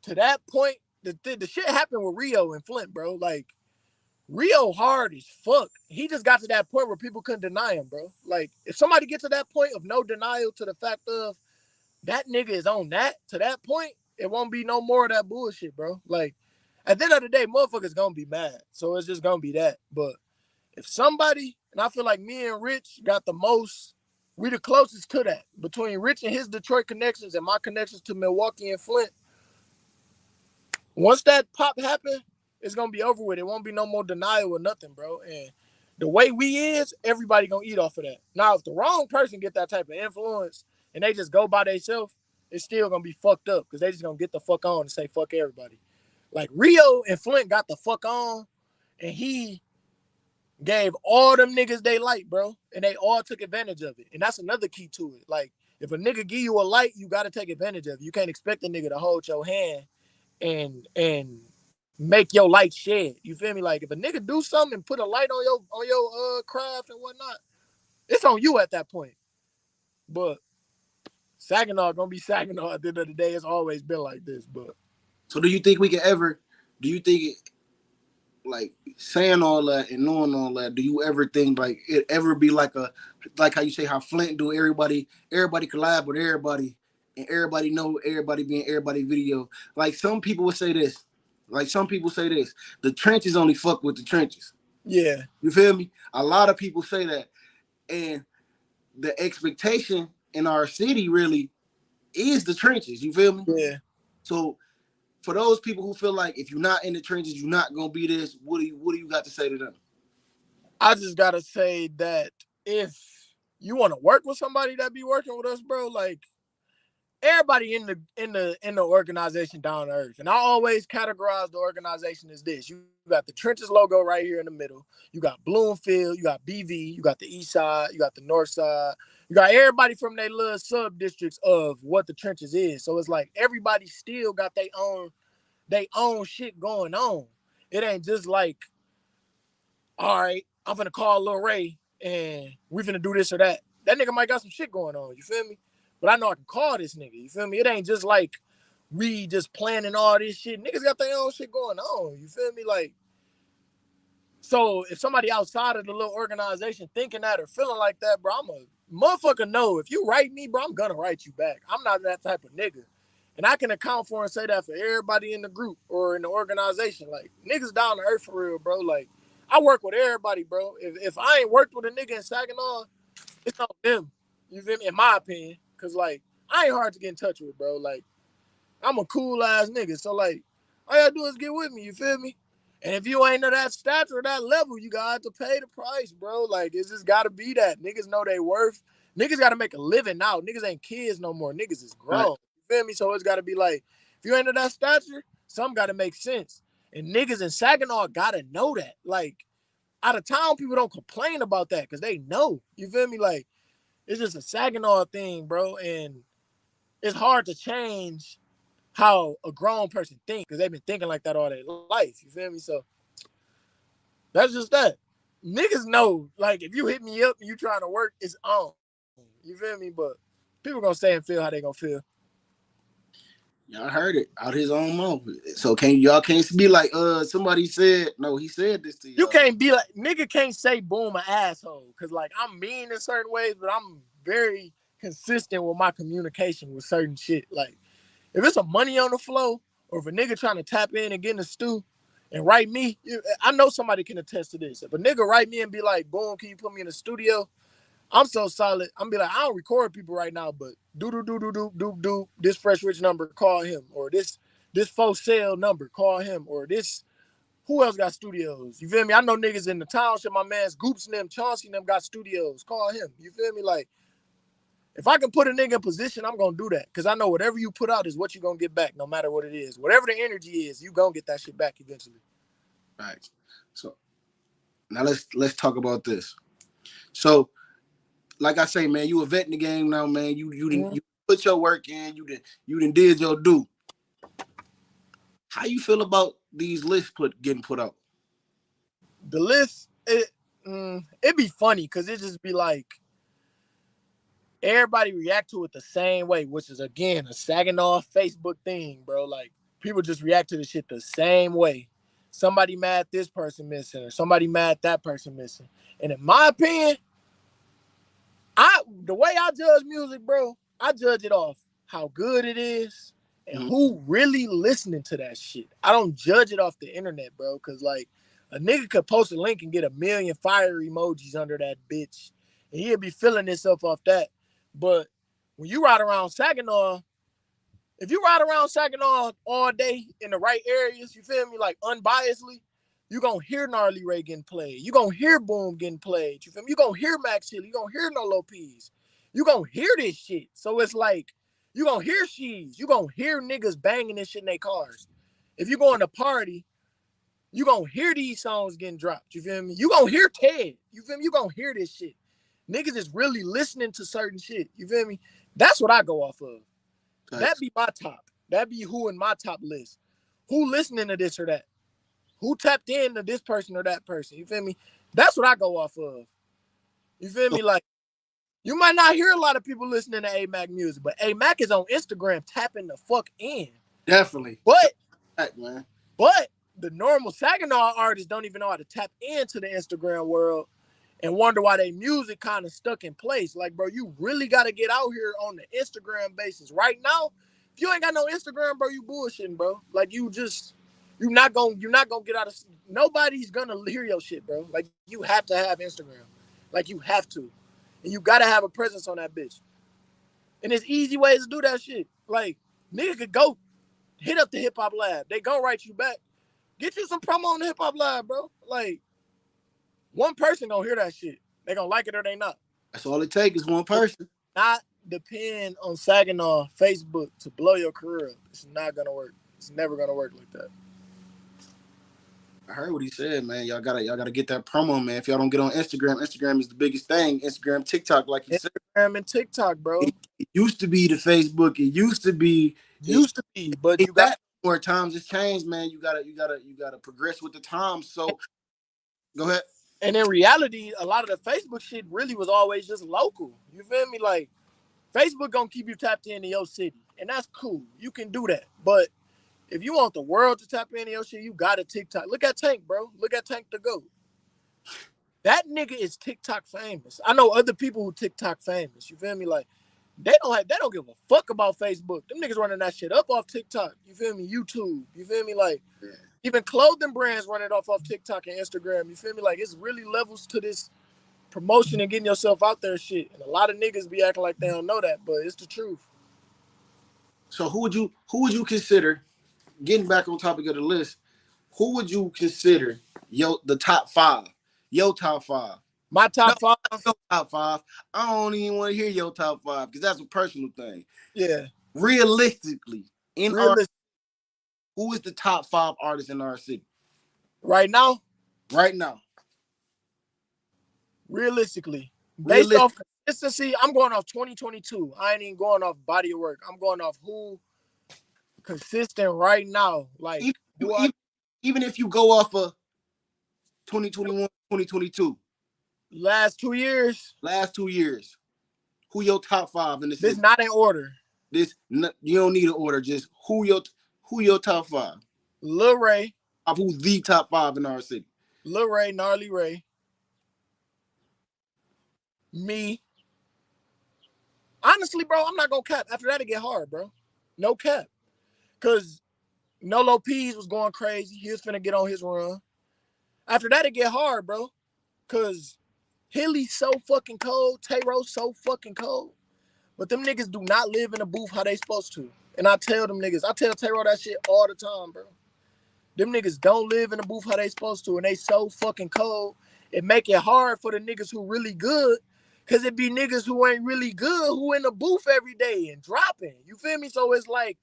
to that point, the shit happened with Rio and Flint, bro. Like, Rio hard as fuck. He just got to that point where people couldn't deny him, bro. Like, if somebody gets to that point of no denial to the fact of that nigga is on that, to that point, it won't be no more of that bullshit, bro. Like, at the end of the day, motherfuckers gonna be mad. So it's just gonna be that. But if somebody, and I feel like me and Rich got the most, we the closest to that. Between Rich and his Detroit connections and my connections to Milwaukee and Flint, once that pop happen, it's gonna be over with. It won't be no more denial or nothing, bro. And the way we is, everybody gonna eat off of that. Now, if the wrong person get that type of influence and they just go by themselves, it's still gonna be fucked up because they just gonna get the fuck on and say fuck everybody. Like Rio and Flint got the fuck on, and he gave all them niggas they like, bro, and they all took advantage of it. And that's another key to it. Like, if a nigga give you a light, you gotta take advantage of it. You can't expect a nigga to hold your hand and make your light shed. You feel me? Like, if a nigga do something and put a light on your craft and whatnot, it's on you at that point. But Saginaw gonna be Saginaw at the end of the day. It's always been like this. But so do you think we can ever? Do you think like saying all that and knowing all that? Do you ever think like it ever be like how you say how Flint do everybody collab with everybody and everybody know everybody being everybody video? Like some people would say this. Like some people say this. The trenches only fuck with the trenches. Yeah. You feel me? A lot of people say that. And the expectation in our city really is the trenches. You feel me? Yeah. So for those people who feel like if you're not in the trenches, you're not gonna be this, what do you got to say to them? I just gotta say that if you want to work with somebody that be working with us, bro, like everybody in the organization down to earth. And I always categorize the organization as this. You got the trenches logo right here in the middle. You got Bloomfield, you got BV, you got the east side, you got the north side. You got everybody from their little sub districts of what the trenches is. So it's like everybody still got their own shit going on. It ain't just like, all right, I'm finna call Lil Ray and we finna do this or that. That nigga might got some shit going on, you feel me? But I know I can call this nigga, you feel me? It ain't just like we just planning all this shit. Niggas got their own shit going on, you feel me? Like, so if somebody outside of the little organization thinking that or feeling like that, bro, I'm a motherfucker know. If you write me, bro, I'm gonna write you back. I'm not that type of nigga. And I can account for and say that for everybody in the group or in the organization. Like, niggas down to earth for real, bro. Like, I work with everybody, bro. If I ain't worked with a nigga in Saginaw, it's on them. You feel me? In my opinion. Because, like, I ain't hard to get in touch with, bro. Like, I'm a cool-ass nigga. So, like, all you gotta do is get with me. You feel me? And if you ain't of that stature or that level, you got to pay the price, bro. Like, it's just got to be that. Niggas know they worth. Niggas got to make a living now. Niggas ain't kids no more. Niggas is grown. Right. You feel me? So it's got to be like, if you ain't of that stature, something got to make sense. And niggas in Saginaw got to know that. Like, out of town, people don't complain about that because they know. You feel me? Like, it's just a Saginaw thing, bro. And it's hard to change how a grown person thinks because they've been thinking like that all their life. You feel me? So that's just that. Niggas know, like, if you hit me up and you trying to work, it's on. You feel me? But people gonna say and feel how they gonna feel. Y'all heard it out his own mouth. So y'all can't be like, somebody said, no, he said this to y'all. You can't be like, nigga can't say Boom an asshole. Cause like I'm mean in certain ways, but I'm very consistent with my communication with certain shit. Like, if it's a money on the flow, or if a nigga trying to tap in and get in the stew and write me, I know somebody can attest to this. If a nigga write me and be like, Boom, can you put me in the studio? I'm so solid. I'm be like, I don't record people right now, but do this Fresh Rich number, call him. Or this for sale number, call him. Or this, who else got studios? You feel me? I know niggas in the township, my man's Goops and them, Chauncey and them got studios. Call him. You feel me? Like, if I can put a nigga in position, I'm going to do that. Because I know whatever you put out is what you're going to get back, no matter what it is. Whatever the energy is, you going to get that shit back eventually. Right. So, now let's talk about this. So, like I say, man, you a vet in the game now, man. You put your work in. You did your due. How you feel about these lists getting put out? The list, it'd be funny because it just be like everybody react to it the same way, which is again a Saginaw Facebook thing, bro. Like people just react to the shit the same way. Somebody mad this person missing, or somebody mad that person missing. And in my opinion, the way I judge music, bro, I judge it off how good it is and who really listening to that shit. I don't judge it off the internet, bro, because like a nigga could post a link and get 1 million fire emojis under that bitch, and he'll be feeling himself off that. But when you ride around Saginaw, if you ride around Saginaw all day in the right areas, you feel me, like unbiasedly, you gonna hear Gnarly Ray getting played. You gonna hear Boom getting played. You feel me? You gonna hear Max Hill. You gonna hear No Low P's. You gonna hear this shit. So it's like, you gonna hear Shees. You gonna hear niggas banging this shit in their cars. If you go in a party, you gonna hear these songs getting dropped. You feel me? You gonna hear Ted. You feel me? You gonna hear this shit. Niggas is really listening to certain shit. You feel me? That's what I go off of. That be my top. That be who in my top list. Who listening to this or that? Who tapped into this person or that person? You feel me? That's what I go off of. You feel me? Like, you might not hear a lot of people listening to A-Mac music, but A-Mac is on Instagram tapping the fuck in. Definitely. But the normal Saginaw artists don't even know how to tap into the Instagram world and wonder why their music kind of stuck in place. Like, bro, you really got to get out here on the Instagram basis. Right now, if you ain't got no Instagram, bro, you bullshitting, bro. Like, you're not gonna get out of, nobody's gonna hear your shit, bro. Like, you have to have Instagram. Like, you have to. And you gotta have a presence on that bitch. And there's easy ways to do that shit. Like, nigga could go hit up the Hip Hop Lab. They gonna write you back. Get you some promo on the Hip Hop Lab, bro. Like, one person gonna hear that shit. They gonna like it or they not. That's all it takes is one person. Not depend on Saginaw Facebook to blow your career up. It's not gonna work. It's never gonna work like that. I heard what he said, man. Y'all gotta get that promo, man. If y'all don't get on Instagram, Instagram is the biggest thing. Instagram, TikTok, like you said. Instagram and TikTok, bro. It used to be the Facebook. It used to be, but you got more times. It's changed, man. You gotta progress with the times. So go ahead. And in reality, a lot of the Facebook shit really was always just local. You feel me? Like, Facebook gonna keep you tapped into your city, and that's cool. You can do that, but if you want the world to tap into your shit, you gotta TikTok. Look at Tank, bro. Look at Tank the GOAT. That nigga is TikTok famous. I know other people who TikTok famous. You feel me? Like, they don't give a fuck about Facebook. Them niggas running that shit up off TikTok. You feel me? YouTube. You feel me? Like, even clothing brands run it off TikTok and Instagram. You feel me? Like, it's really levels to this promotion and getting yourself out there shit. And a lot of niggas be acting like they don't know that, but it's the truth. So who would you consider, getting back on topic of the list, who would you consider the top five? Your top five. My top five? Your top five. I don't even want to hear your top five because that's a personal thing. Yeah. Realistically, who is the top 5 artists in our city? Right now? Right now. Realistically. Based off consistency, I'm going off 2022. I ain't even going off body of work. I'm going off who consistent right now. Like, even if you go off of 2021, 2022. Last 2 years? Last 2 years. Who your top 5 in the city? This not in order. You don't need an order. Just who your top 5? Lil Ray. Who's the top 5 in our city? Lil Ray, Gnarly Ray. Me. Honestly, bro, I'm not gonna cap. After that, it get hard, bro. No cap. Cause No Low P's was going crazy. He was finna get on his run. After that, it get hard, bro. Cause Hilly's so fucking cold. Tay-Ro's so fucking cold. But them niggas do not live in a booth how they supposed to. And I tell Tay-Ro that shit all the time, bro. Them niggas don't live in a booth how they supposed to. And they so fucking cold. It make it hard for the niggas who really good. Cause it be niggas who ain't really good who in the booth every day and dropping. You feel me? So it's like,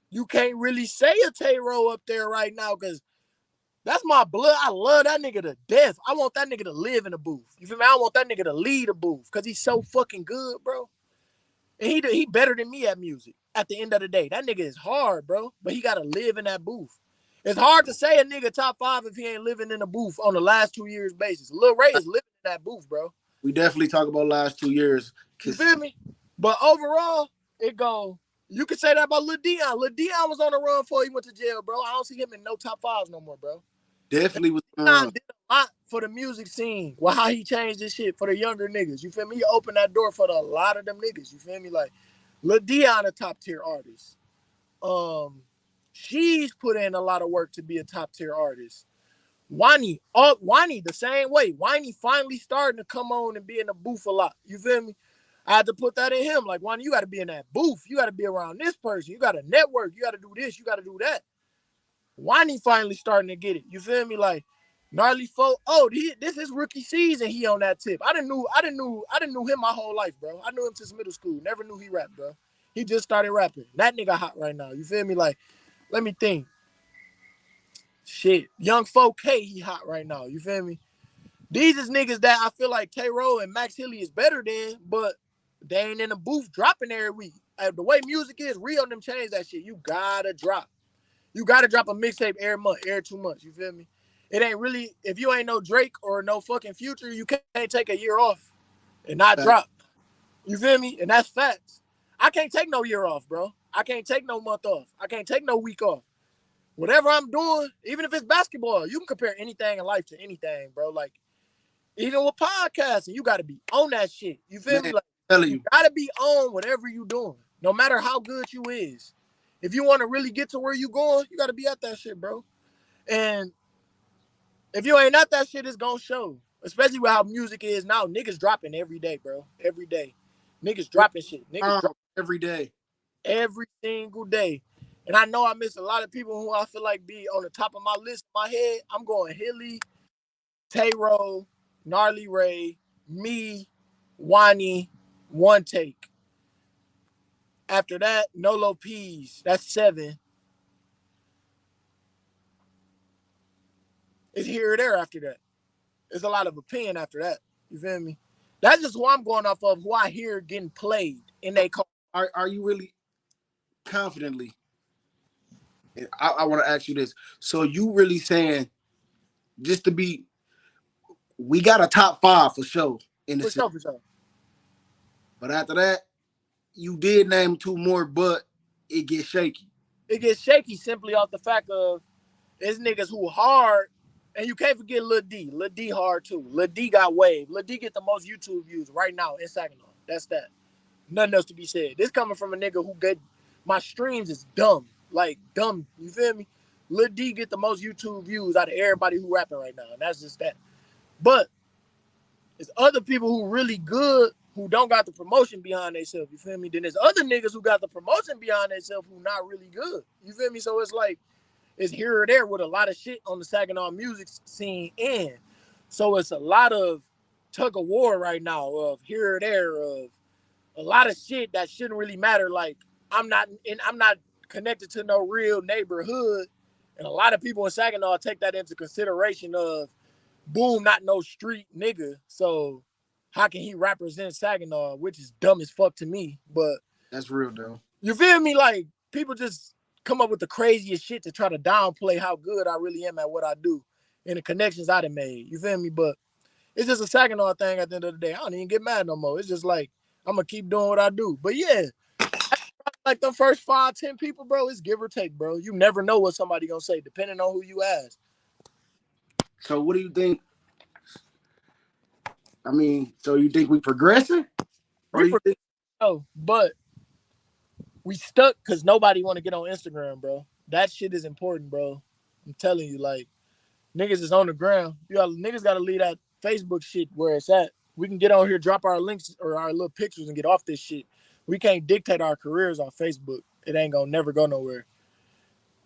you can't really say a Tay-Ro up there right now because that's my blood. I love that nigga to death. I want that nigga to live in a booth. You feel me? I don't want that nigga to lead a booth because he's so fucking good, bro. And he better than me at music. At the end of the day, that nigga is hard, bro. But he gotta live in that booth. It's hard to say a nigga top 5 if he ain't living in the booth on the last 2 years basis. Lil Ray is living in that booth, bro. We definitely talk about last 2 years. You feel me? But overall, it go. You could say that about Lil Dion. Lil Dion was on the run before he went to jail, bro. I don't see him in no top 5s no more, bro. Definitely was. Dion did a lot for the music scene. Well, how he changed this shit for the younger niggas. You feel me? He opened that door for a lot of them niggas. You feel me? Like, Lil Dion, a top tier artist. She's put in a lot of work to be a top tier artist. Wani the same way. Wani finally starting to come on and be in the booth a lot. You feel me? I had to put that in him. Like, Wani, you got to be in that booth. You got to be around this person. You got to network. You got to do this. You got to do that. Wani finally starting to get it. You feel me? Like, Gnarly Folk. Oh, this is rookie season. He on that tip. I didn't knew him my whole life, bro. I knew him since middle school. Never knew he rapped, bro. He just started rapping. That nigga hot right now. You feel me? Like, let me think. Shit. Young Folk K, he hot right now. You feel me? These is niggas that I feel like K-Roll and Max Hilly is better than, but they ain't in the booth dropping every week. The way music is, Rio and them change that shit. You gotta drop. You gotta drop a mixtape every month, every 2 months. You feel me? It ain't really, if you ain't no Drake or no fucking Future, you can't take a year off and not drop. You feel me? And that's facts. I can't take no year off, bro. I can't take no month off. I can't take no week off. Whatever I'm doing, even if it's basketball, you can compare anything in life to anything, bro. Like, even with podcasting, you got to be on that shit. You feel me? Like, you got to be on whatever you doing, no matter how good you is. If you want to really get to where you going, you got to be at that shit, bro. And if you ain't at that shit, it's going to show. Especially with how music is now. Niggas dropping every day, bro. Every day. Niggas dropping shit. Niggas dropping every day. Every single day. And I know I miss a lot of people who I feel like be on the top of my list in my head. I'm going Hilly, Tay-Ro, Gnarly Ray, me, Wani, One Take. After that, Nolo Peas. That's 7. It's here or there after that. There's a lot of opinion after that. You feel me? That's just who I'm going off of, who I hear getting played in they call. Are you really confidently? I want to ask you this. So you really saying, just to be, we got a top 5 for sure in the city. For sure. But after that, you did name 2 more, but it gets shaky. It gets shaky simply off the fact of it's niggas who hard, and you can't forget Lil D. Lil D hard too. Lil D got wave. Lil D get the most YouTube views right now in Saginaw. That's that. Nothing else to be said. This coming from a nigga who get my streams is dumb. Like dumb. You feel me? Lil D get the most YouTube views out of everybody who rapping right now. And that's just that. But it's other people who really good who don't got the promotion behind themselves. You feel me? Then there's other niggas who got the promotion behind themselves who not really good. You feel me? So it's like, it's here or there with a lot of shit on the Saginaw music scene in. So it's a lot of tug of war right now of here or there of a lot of shit that shouldn't really matter. Like I'm not connected to no real neighborhood. And a lot of people in Saginaw take that into consideration of Boom, not no street nigga. So how can he represent Saginaw, which is dumb as fuck to me, but that's real though. You feel me? Like people just come up with the craziest shit to try to downplay how good I really am at what I do and the connections I done made. You feel me? But it's just a Saginaw thing at the end of the day. I don't even get mad no more. It's just like, I'm going to keep doing what I do. But yeah, like the first 5, 10 people, bro, it's give or take, bro. You never know what somebody going to say, depending on who you ask. So what do you think? I mean, so you think we progressing? But we stuck because nobody want to get on Instagram, bro. That shit is important, bro. I'm telling you, like, niggas is on the ground. Niggas got to leave that Facebook shit where it's at. We can get on here, drop our links or our little pictures and get off this shit. We can't dictate our careers on Facebook. It ain't gonna never go nowhere.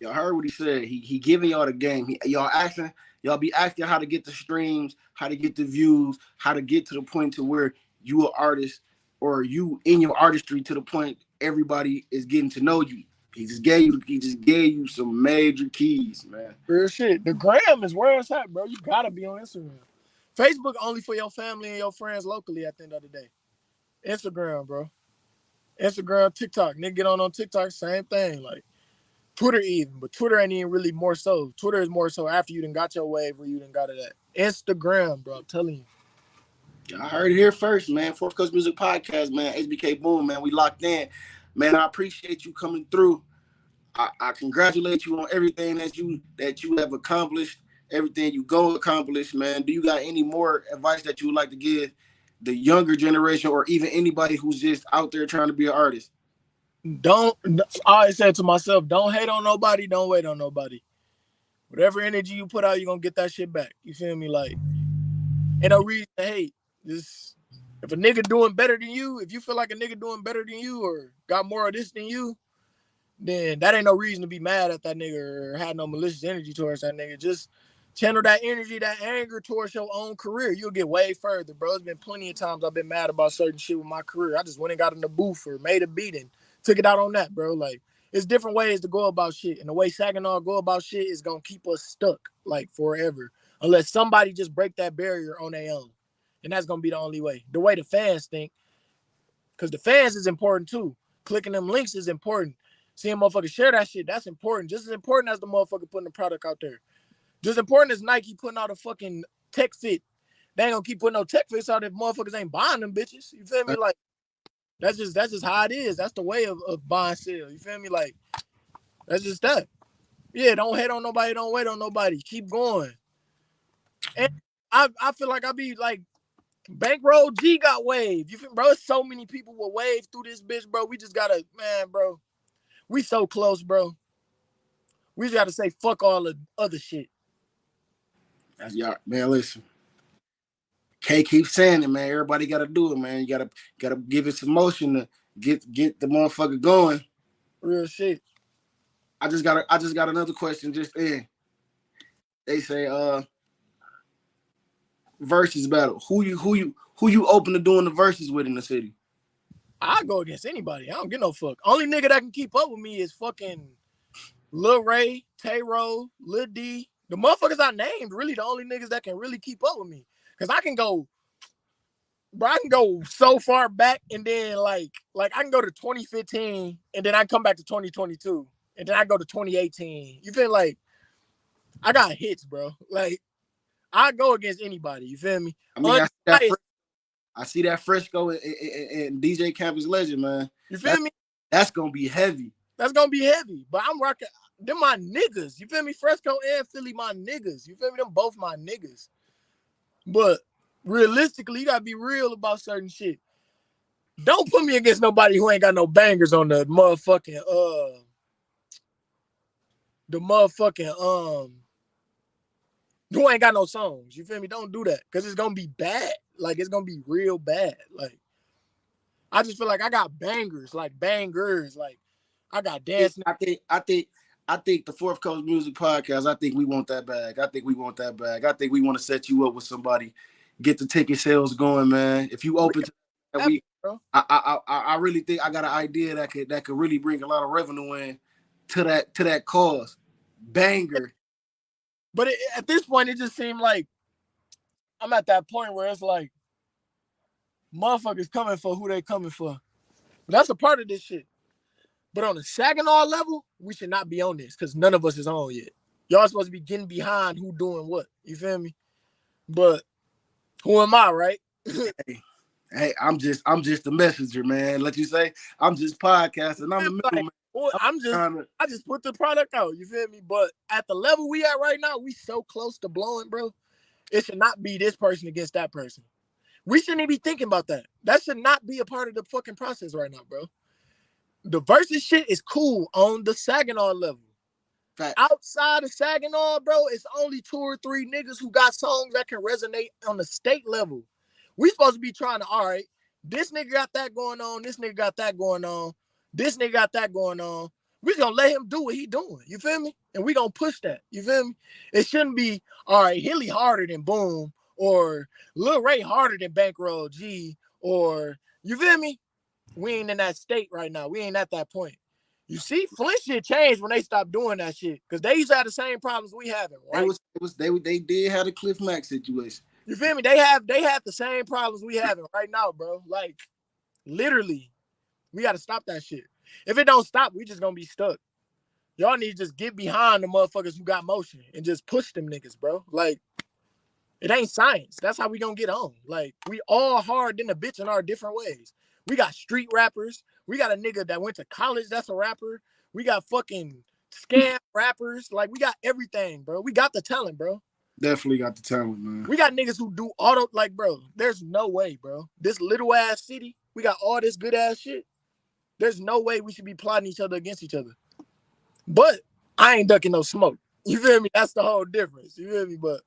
Y'all heard what he said. He giving y'all the game. Y'all be asking how to get the streams, how to get the views, how to get to the point to where you an artist or you in your artistry to the point everybody is getting to know you. He just gave you some major keys, man. Real shit. The gram is where it's at, bro. You gotta be on Instagram. Facebook only for your family and your friends locally at the end of the day. Instagram, bro. Instagram, TikTok. Nigga get on TikTok, same thing. Like Twitter even, but Twitter ain't even really more so. Twitter is more so after you done got your wave where you done got it at. Instagram, bro, I'm telling you. I heard it here first, man. Fourth Coast Music Podcast, man. HBK Boom, man. We locked in. Man, I appreciate you coming through. I congratulate you on everything that you have accomplished, everything you go accomplish, man. Do you got any more advice that you would like to give the younger generation or even anybody who's just out there trying to be an artist? I always said to myself, don't hate on nobody, don't wait on nobody. Whatever energy you put out, you're gonna get that shit back. You feel me? Like, ain't no reason to hate. Just if a nigga doing better than you, if you feel like a nigga doing better than you or got more of this than you, then that ain't no reason to be mad at that nigga or have no malicious energy towards that nigga. Just channel that energy, that anger towards your own career. You'll get way further, bro. It's been plenty of times I've been mad about certain shit with my career. I just went and got in the booth or made a beat and took it out on that, bro. Like, it's different ways to go about shit. And the way Saginaw go about shit is going to keep us stuck, like, forever. Unless somebody just break that barrier on their own. And that's going to be the only way. The way the fans think. Because the fans is important, too. Clicking them links is important. Seeing motherfuckers share that shit, that's important. Just as important as the motherfucker putting the product out there. Just as important as Nike putting out a fucking tech fit. They ain't gonna keep putting no tech fits out if motherfuckers ain't buying them bitches. You feel me? Like, that's just how it is. That's the way of buying sale. You feel me? Like, that's just that. Yeah, don't hate on nobody, don't wait on nobody. Keep going. And I feel like I be like, Bankroll G got wave. You feel, bro? There's so many people with wave through this bitch, bro. We just gotta, man, bro. We so close, bro. We just gotta say fuck all the other shit. That's y'all, man. Listen, K keeps saying it, man. Everybody gotta do it, man. You gotta give it some motion to get the motherfucker going. Real shit. I just got another question just in. They say versus battle. Who you open to doing the verses with in the city? I go against anybody. I don't give no fuck. Only nigga that can keep up with me is fucking Lil Ray, Tay-Ro, Lil D. The motherfuckers I named really the only niggas that can really keep up with me. Cause I can go so far back and then like I can go to 2015 and then I come back to 2022 and then I go to 2018. You feel like I got hits, bro. Like I go against anybody. You feel me? I mean, I see that Fresco and DJ Campus Legend, man. You feel me? That's gonna be heavy. That's gonna be heavy. But I'm rocking them my niggas. You feel me? Fresco and Philly, my niggas. You feel me? Them both my niggas. But realistically, you gotta be real about certain shit. Don't put me against nobody who ain't got no bangers on the motherfucking who ain't got no songs. You feel me? Don't do that. Cause it's gonna be bad. Like it's gonna be real bad. Like I just feel like I got bangers, like bangers. Like I got dancing. I think the Fourth Coast Music Podcast, I think we want that bag. I think we want to set you up with somebody, get the ticket sales going, man. If you open to that, I really think I got an idea that could really bring a lot of revenue in to that cause. Banger. But at this point, it just seemed like I'm at that point where it's like motherfuckers coming for who they coming for. But that's a part of this shit. But on the Saginaw level, we should not be on this because none of us is on yet. Y'all supposed to be getting behind who doing what. You feel me? But who am I, right? Hey, I'm just the messenger, man. Let you say I'm just podcasting. I'm the middleman. I just put the product out. You feel me? But at the level we at right now, we so close to blowing, bro. It should not be this person against that person. We shouldn't even be thinking about that. That should not be a part of the fucking process right now, bro. The versus shit is cool on the Saginaw level. Fact. Outside of Saginaw, bro, it's only 2 or 3 niggas who got songs that can resonate on the state level. We supposed to be trying to, all right, this nigga got that going on, this nigga got that going on, this nigga got that going on. We gonna let him do what he doing. You feel me? And we gonna push that. You feel me? It shouldn't be, all right, Hilly harder than Boom, or Lil Ray harder than Bankroll G, or, you feel me? We ain't in that state right now. We ain't at that point. You see, Flint shit changed when they stopped doing that shit. Because they used to have the same problems we having, right? They did have a Cliff Mack situation. You feel me? They have the same problems we having right now, bro. Like, literally. We got to stop that shit. If it don't stop, we just gonna be stuck. Y'all need to just get behind the motherfuckers who got motion and just push them niggas, bro. Like, it ain't science. That's how we gonna get on. Like, we all hard than a bitch in our different ways. We got street rappers. We got a nigga that went to college that's a rapper. We got fucking scam rappers. Like, we got everything, bro. We got the talent, bro. Definitely got the talent, man. We got niggas who do auto, like, bro, there's no way, bro. This little ass city, we got all this good ass shit. There's no way we should be plotting each other against each other. But I ain't ducking no smoke. You feel me? That's the whole difference. You feel me? But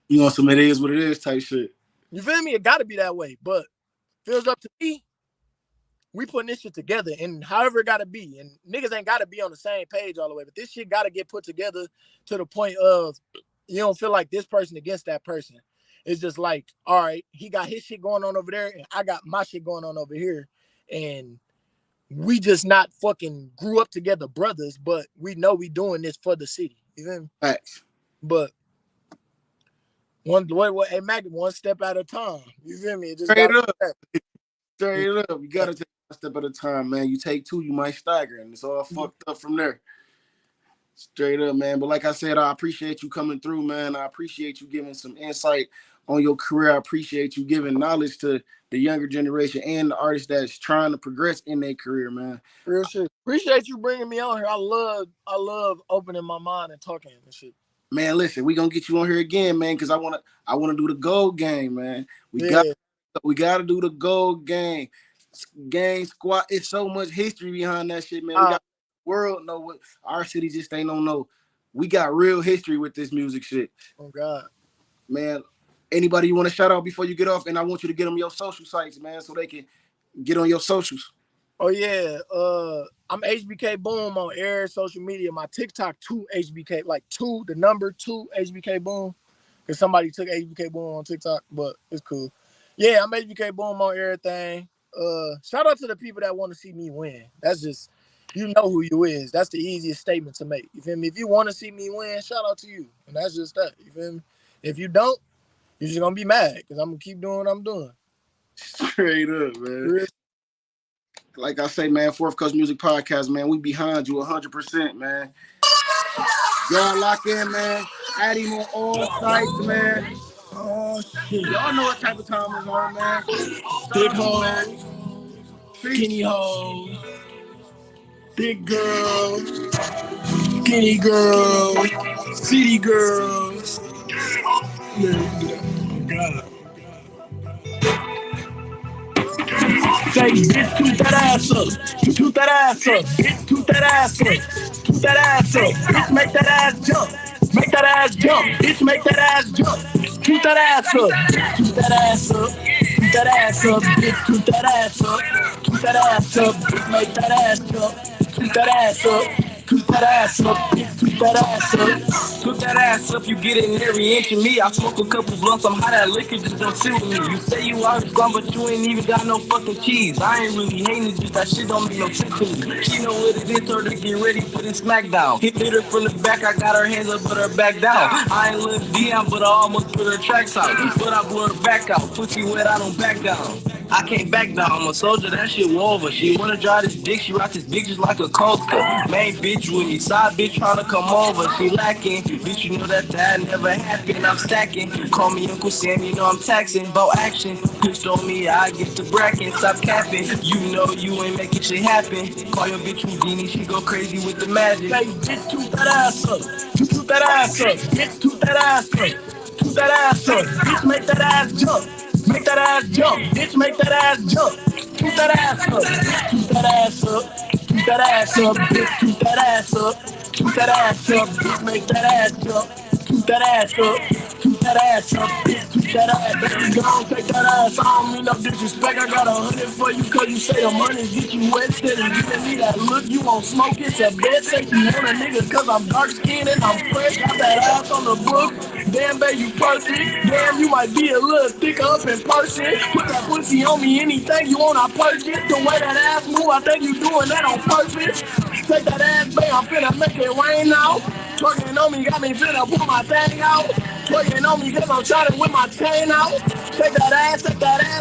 you know, some it is what it is type shit. You feel me? It gotta be that way. But feels up to me. We putting this shit together, and however it gotta be. And niggas ain't gotta be on the same page all the way. But this shit gotta get put together to the point of you don't feel like this person against that person. It's just like, all right, he got his shit going on over there, and I got my shit going on over here. And we just not fucking grew up together brothers, but we know we doing this for the city. You feel me? Facts. But one step at a time. You feel me? It just Straight up. You gotta take one step at a time, man. You take two, you might stagger, and it's all fucked up from there. Straight up, man. But like I said, I appreciate you coming through, man. I appreciate you giving some insight on your career. I appreciate you giving knowledge to the younger generation and the artists that's trying to progress in their career, man. Real shit. Appreciate you bringing me on here. I love opening my mind and talking and shit. Man, listen, we gonna get you on here again, man, because I wanna do the gold game, man. We gotta do the gold game. Gang squad. It's so much history behind that shit, man. We got the world know what our city just ain't don't know. We got real history with this music shit. Oh God. Man, anybody you want to shout out before you get off? And I want you to get them your social sites, man, so they can get on your socials. Oh yeah. I'm HBK Boom on every social media. My TikTok 2 HBK, like 2, the number 2 HBK Boom. Because somebody took HBK Boom on TikTok, but it's cool. Yeah, I'm HBK Boom on everything. Shout out to the people that want to see me win. That's just, you know who you is. That's the easiest statement to make. You feel me? If you want to see me win, shout out to you. And that's just that. You feel me? If you don't, you're just gonna be mad because I'm gonna keep doing what I'm doing. Straight up, man. Like I say, man, Fourth Coast Music Podcast, man, we behind you 100%, man. Y'all lock in, man. Add him on all sites, man. Oh shit. Y'all know what type of time it's on, man. Big hoes, skinny hoes, big girls, skinny girls, city girls. Yeah, say, bitch, toot that ass up. Toot that ass up. Bitch, toot that ass up. Toot that ass up. Bitch, make that ass jump. Make that ass jump. Bitch, make that ass jump. Toot that ass up. Toot that ass up. Toot that ass up. Bitch, toot that ass up. Toot that ass up. Bitch, make that ass jump. Toot that ass up. Toot that ass up, bitch, toot that ass up. Toot that ass up, you get it in every inch of me. I smoke a couple blunts, I'm high, that liquor just don't sit with me. You say you are some, but you ain't even got no fucking cheese. I ain't really hating, just that shit don't make no sense to me. She know what it is, told her to get ready for this smackdown. Hit her from the back, I got her hands up, put her back down. I ain't live DM, but I almost put her tracks out. But I blew her back out, pussy wet, I don't back down. I can't back down, I'm a soldier, that shit over. She wanna drive this dick, she rock this dick just like a coaster. Main bitch with me, side bitch tryna come over. She lacking, bitch you know that never happened. I'm stacking, call me Uncle Sam, you know I'm taxing. About action, pushed on me, I get to bracket. Stop capping, you know you ain't making shit happen. Call your bitch Houdini, she go crazy with the magic. Say bitch toot that ass up, toot that ass up, bitch toot that ass up, toot that ass up, bitch make that ass jump. Make that ass jump, bitch, make that ass jump. Toot that ass up, toot that ass up, toot that ass up, bitch, toot that ass up, toot that ass up, bitch, make that ass jump. Toot that ass up, toot that ass up, bitch, toot that ass. Baby, don't take that ass, I don't mean no disrespect. I got 100 for you, cause you say the money get you wet. Instead of giving me that look, you won't smoke, it's a bet. Say you want a nigga, cause I'm dark skinned and I'm fresh. Got that ass on the book. Damn, babe, you perfect. Damn, you might be a little thicker up in person. Put that pussy on me, anything you want, I purchase. The way that ass move, I think you doing that on purpose. Take that ass, babe, I'm finna make it rain now. Twerking on me, got me finna pull my thing out. Twerking on me cause I'm shining with my chain out. Shake that ass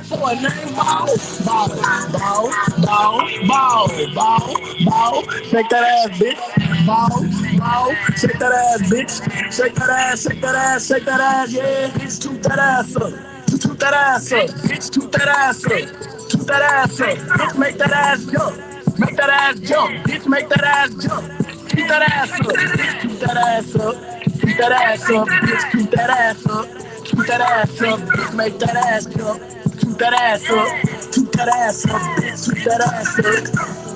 for a name ball. Ball, ball, ball, ball, ball, ball. Shake that ass, bitch. Ball, ball. Shake that ass, bitch. Shake that ass, shake that ass, shake that ass, yeah. Bitch, toot that ass up. Toot that ass up. Bitch, toot that ass up. Toot that ass up. Bitch, make that ass jump. Make that ass jump. Bitch, make that ass jump. Toot that ass up. Bitch, toot that ass up. Toot that ass up. Bitch, toot that ass up. Toot that ass up. Bitch, make that ass jump. Toot that ass up. Toot that ass up. Bitch, toot that ass up.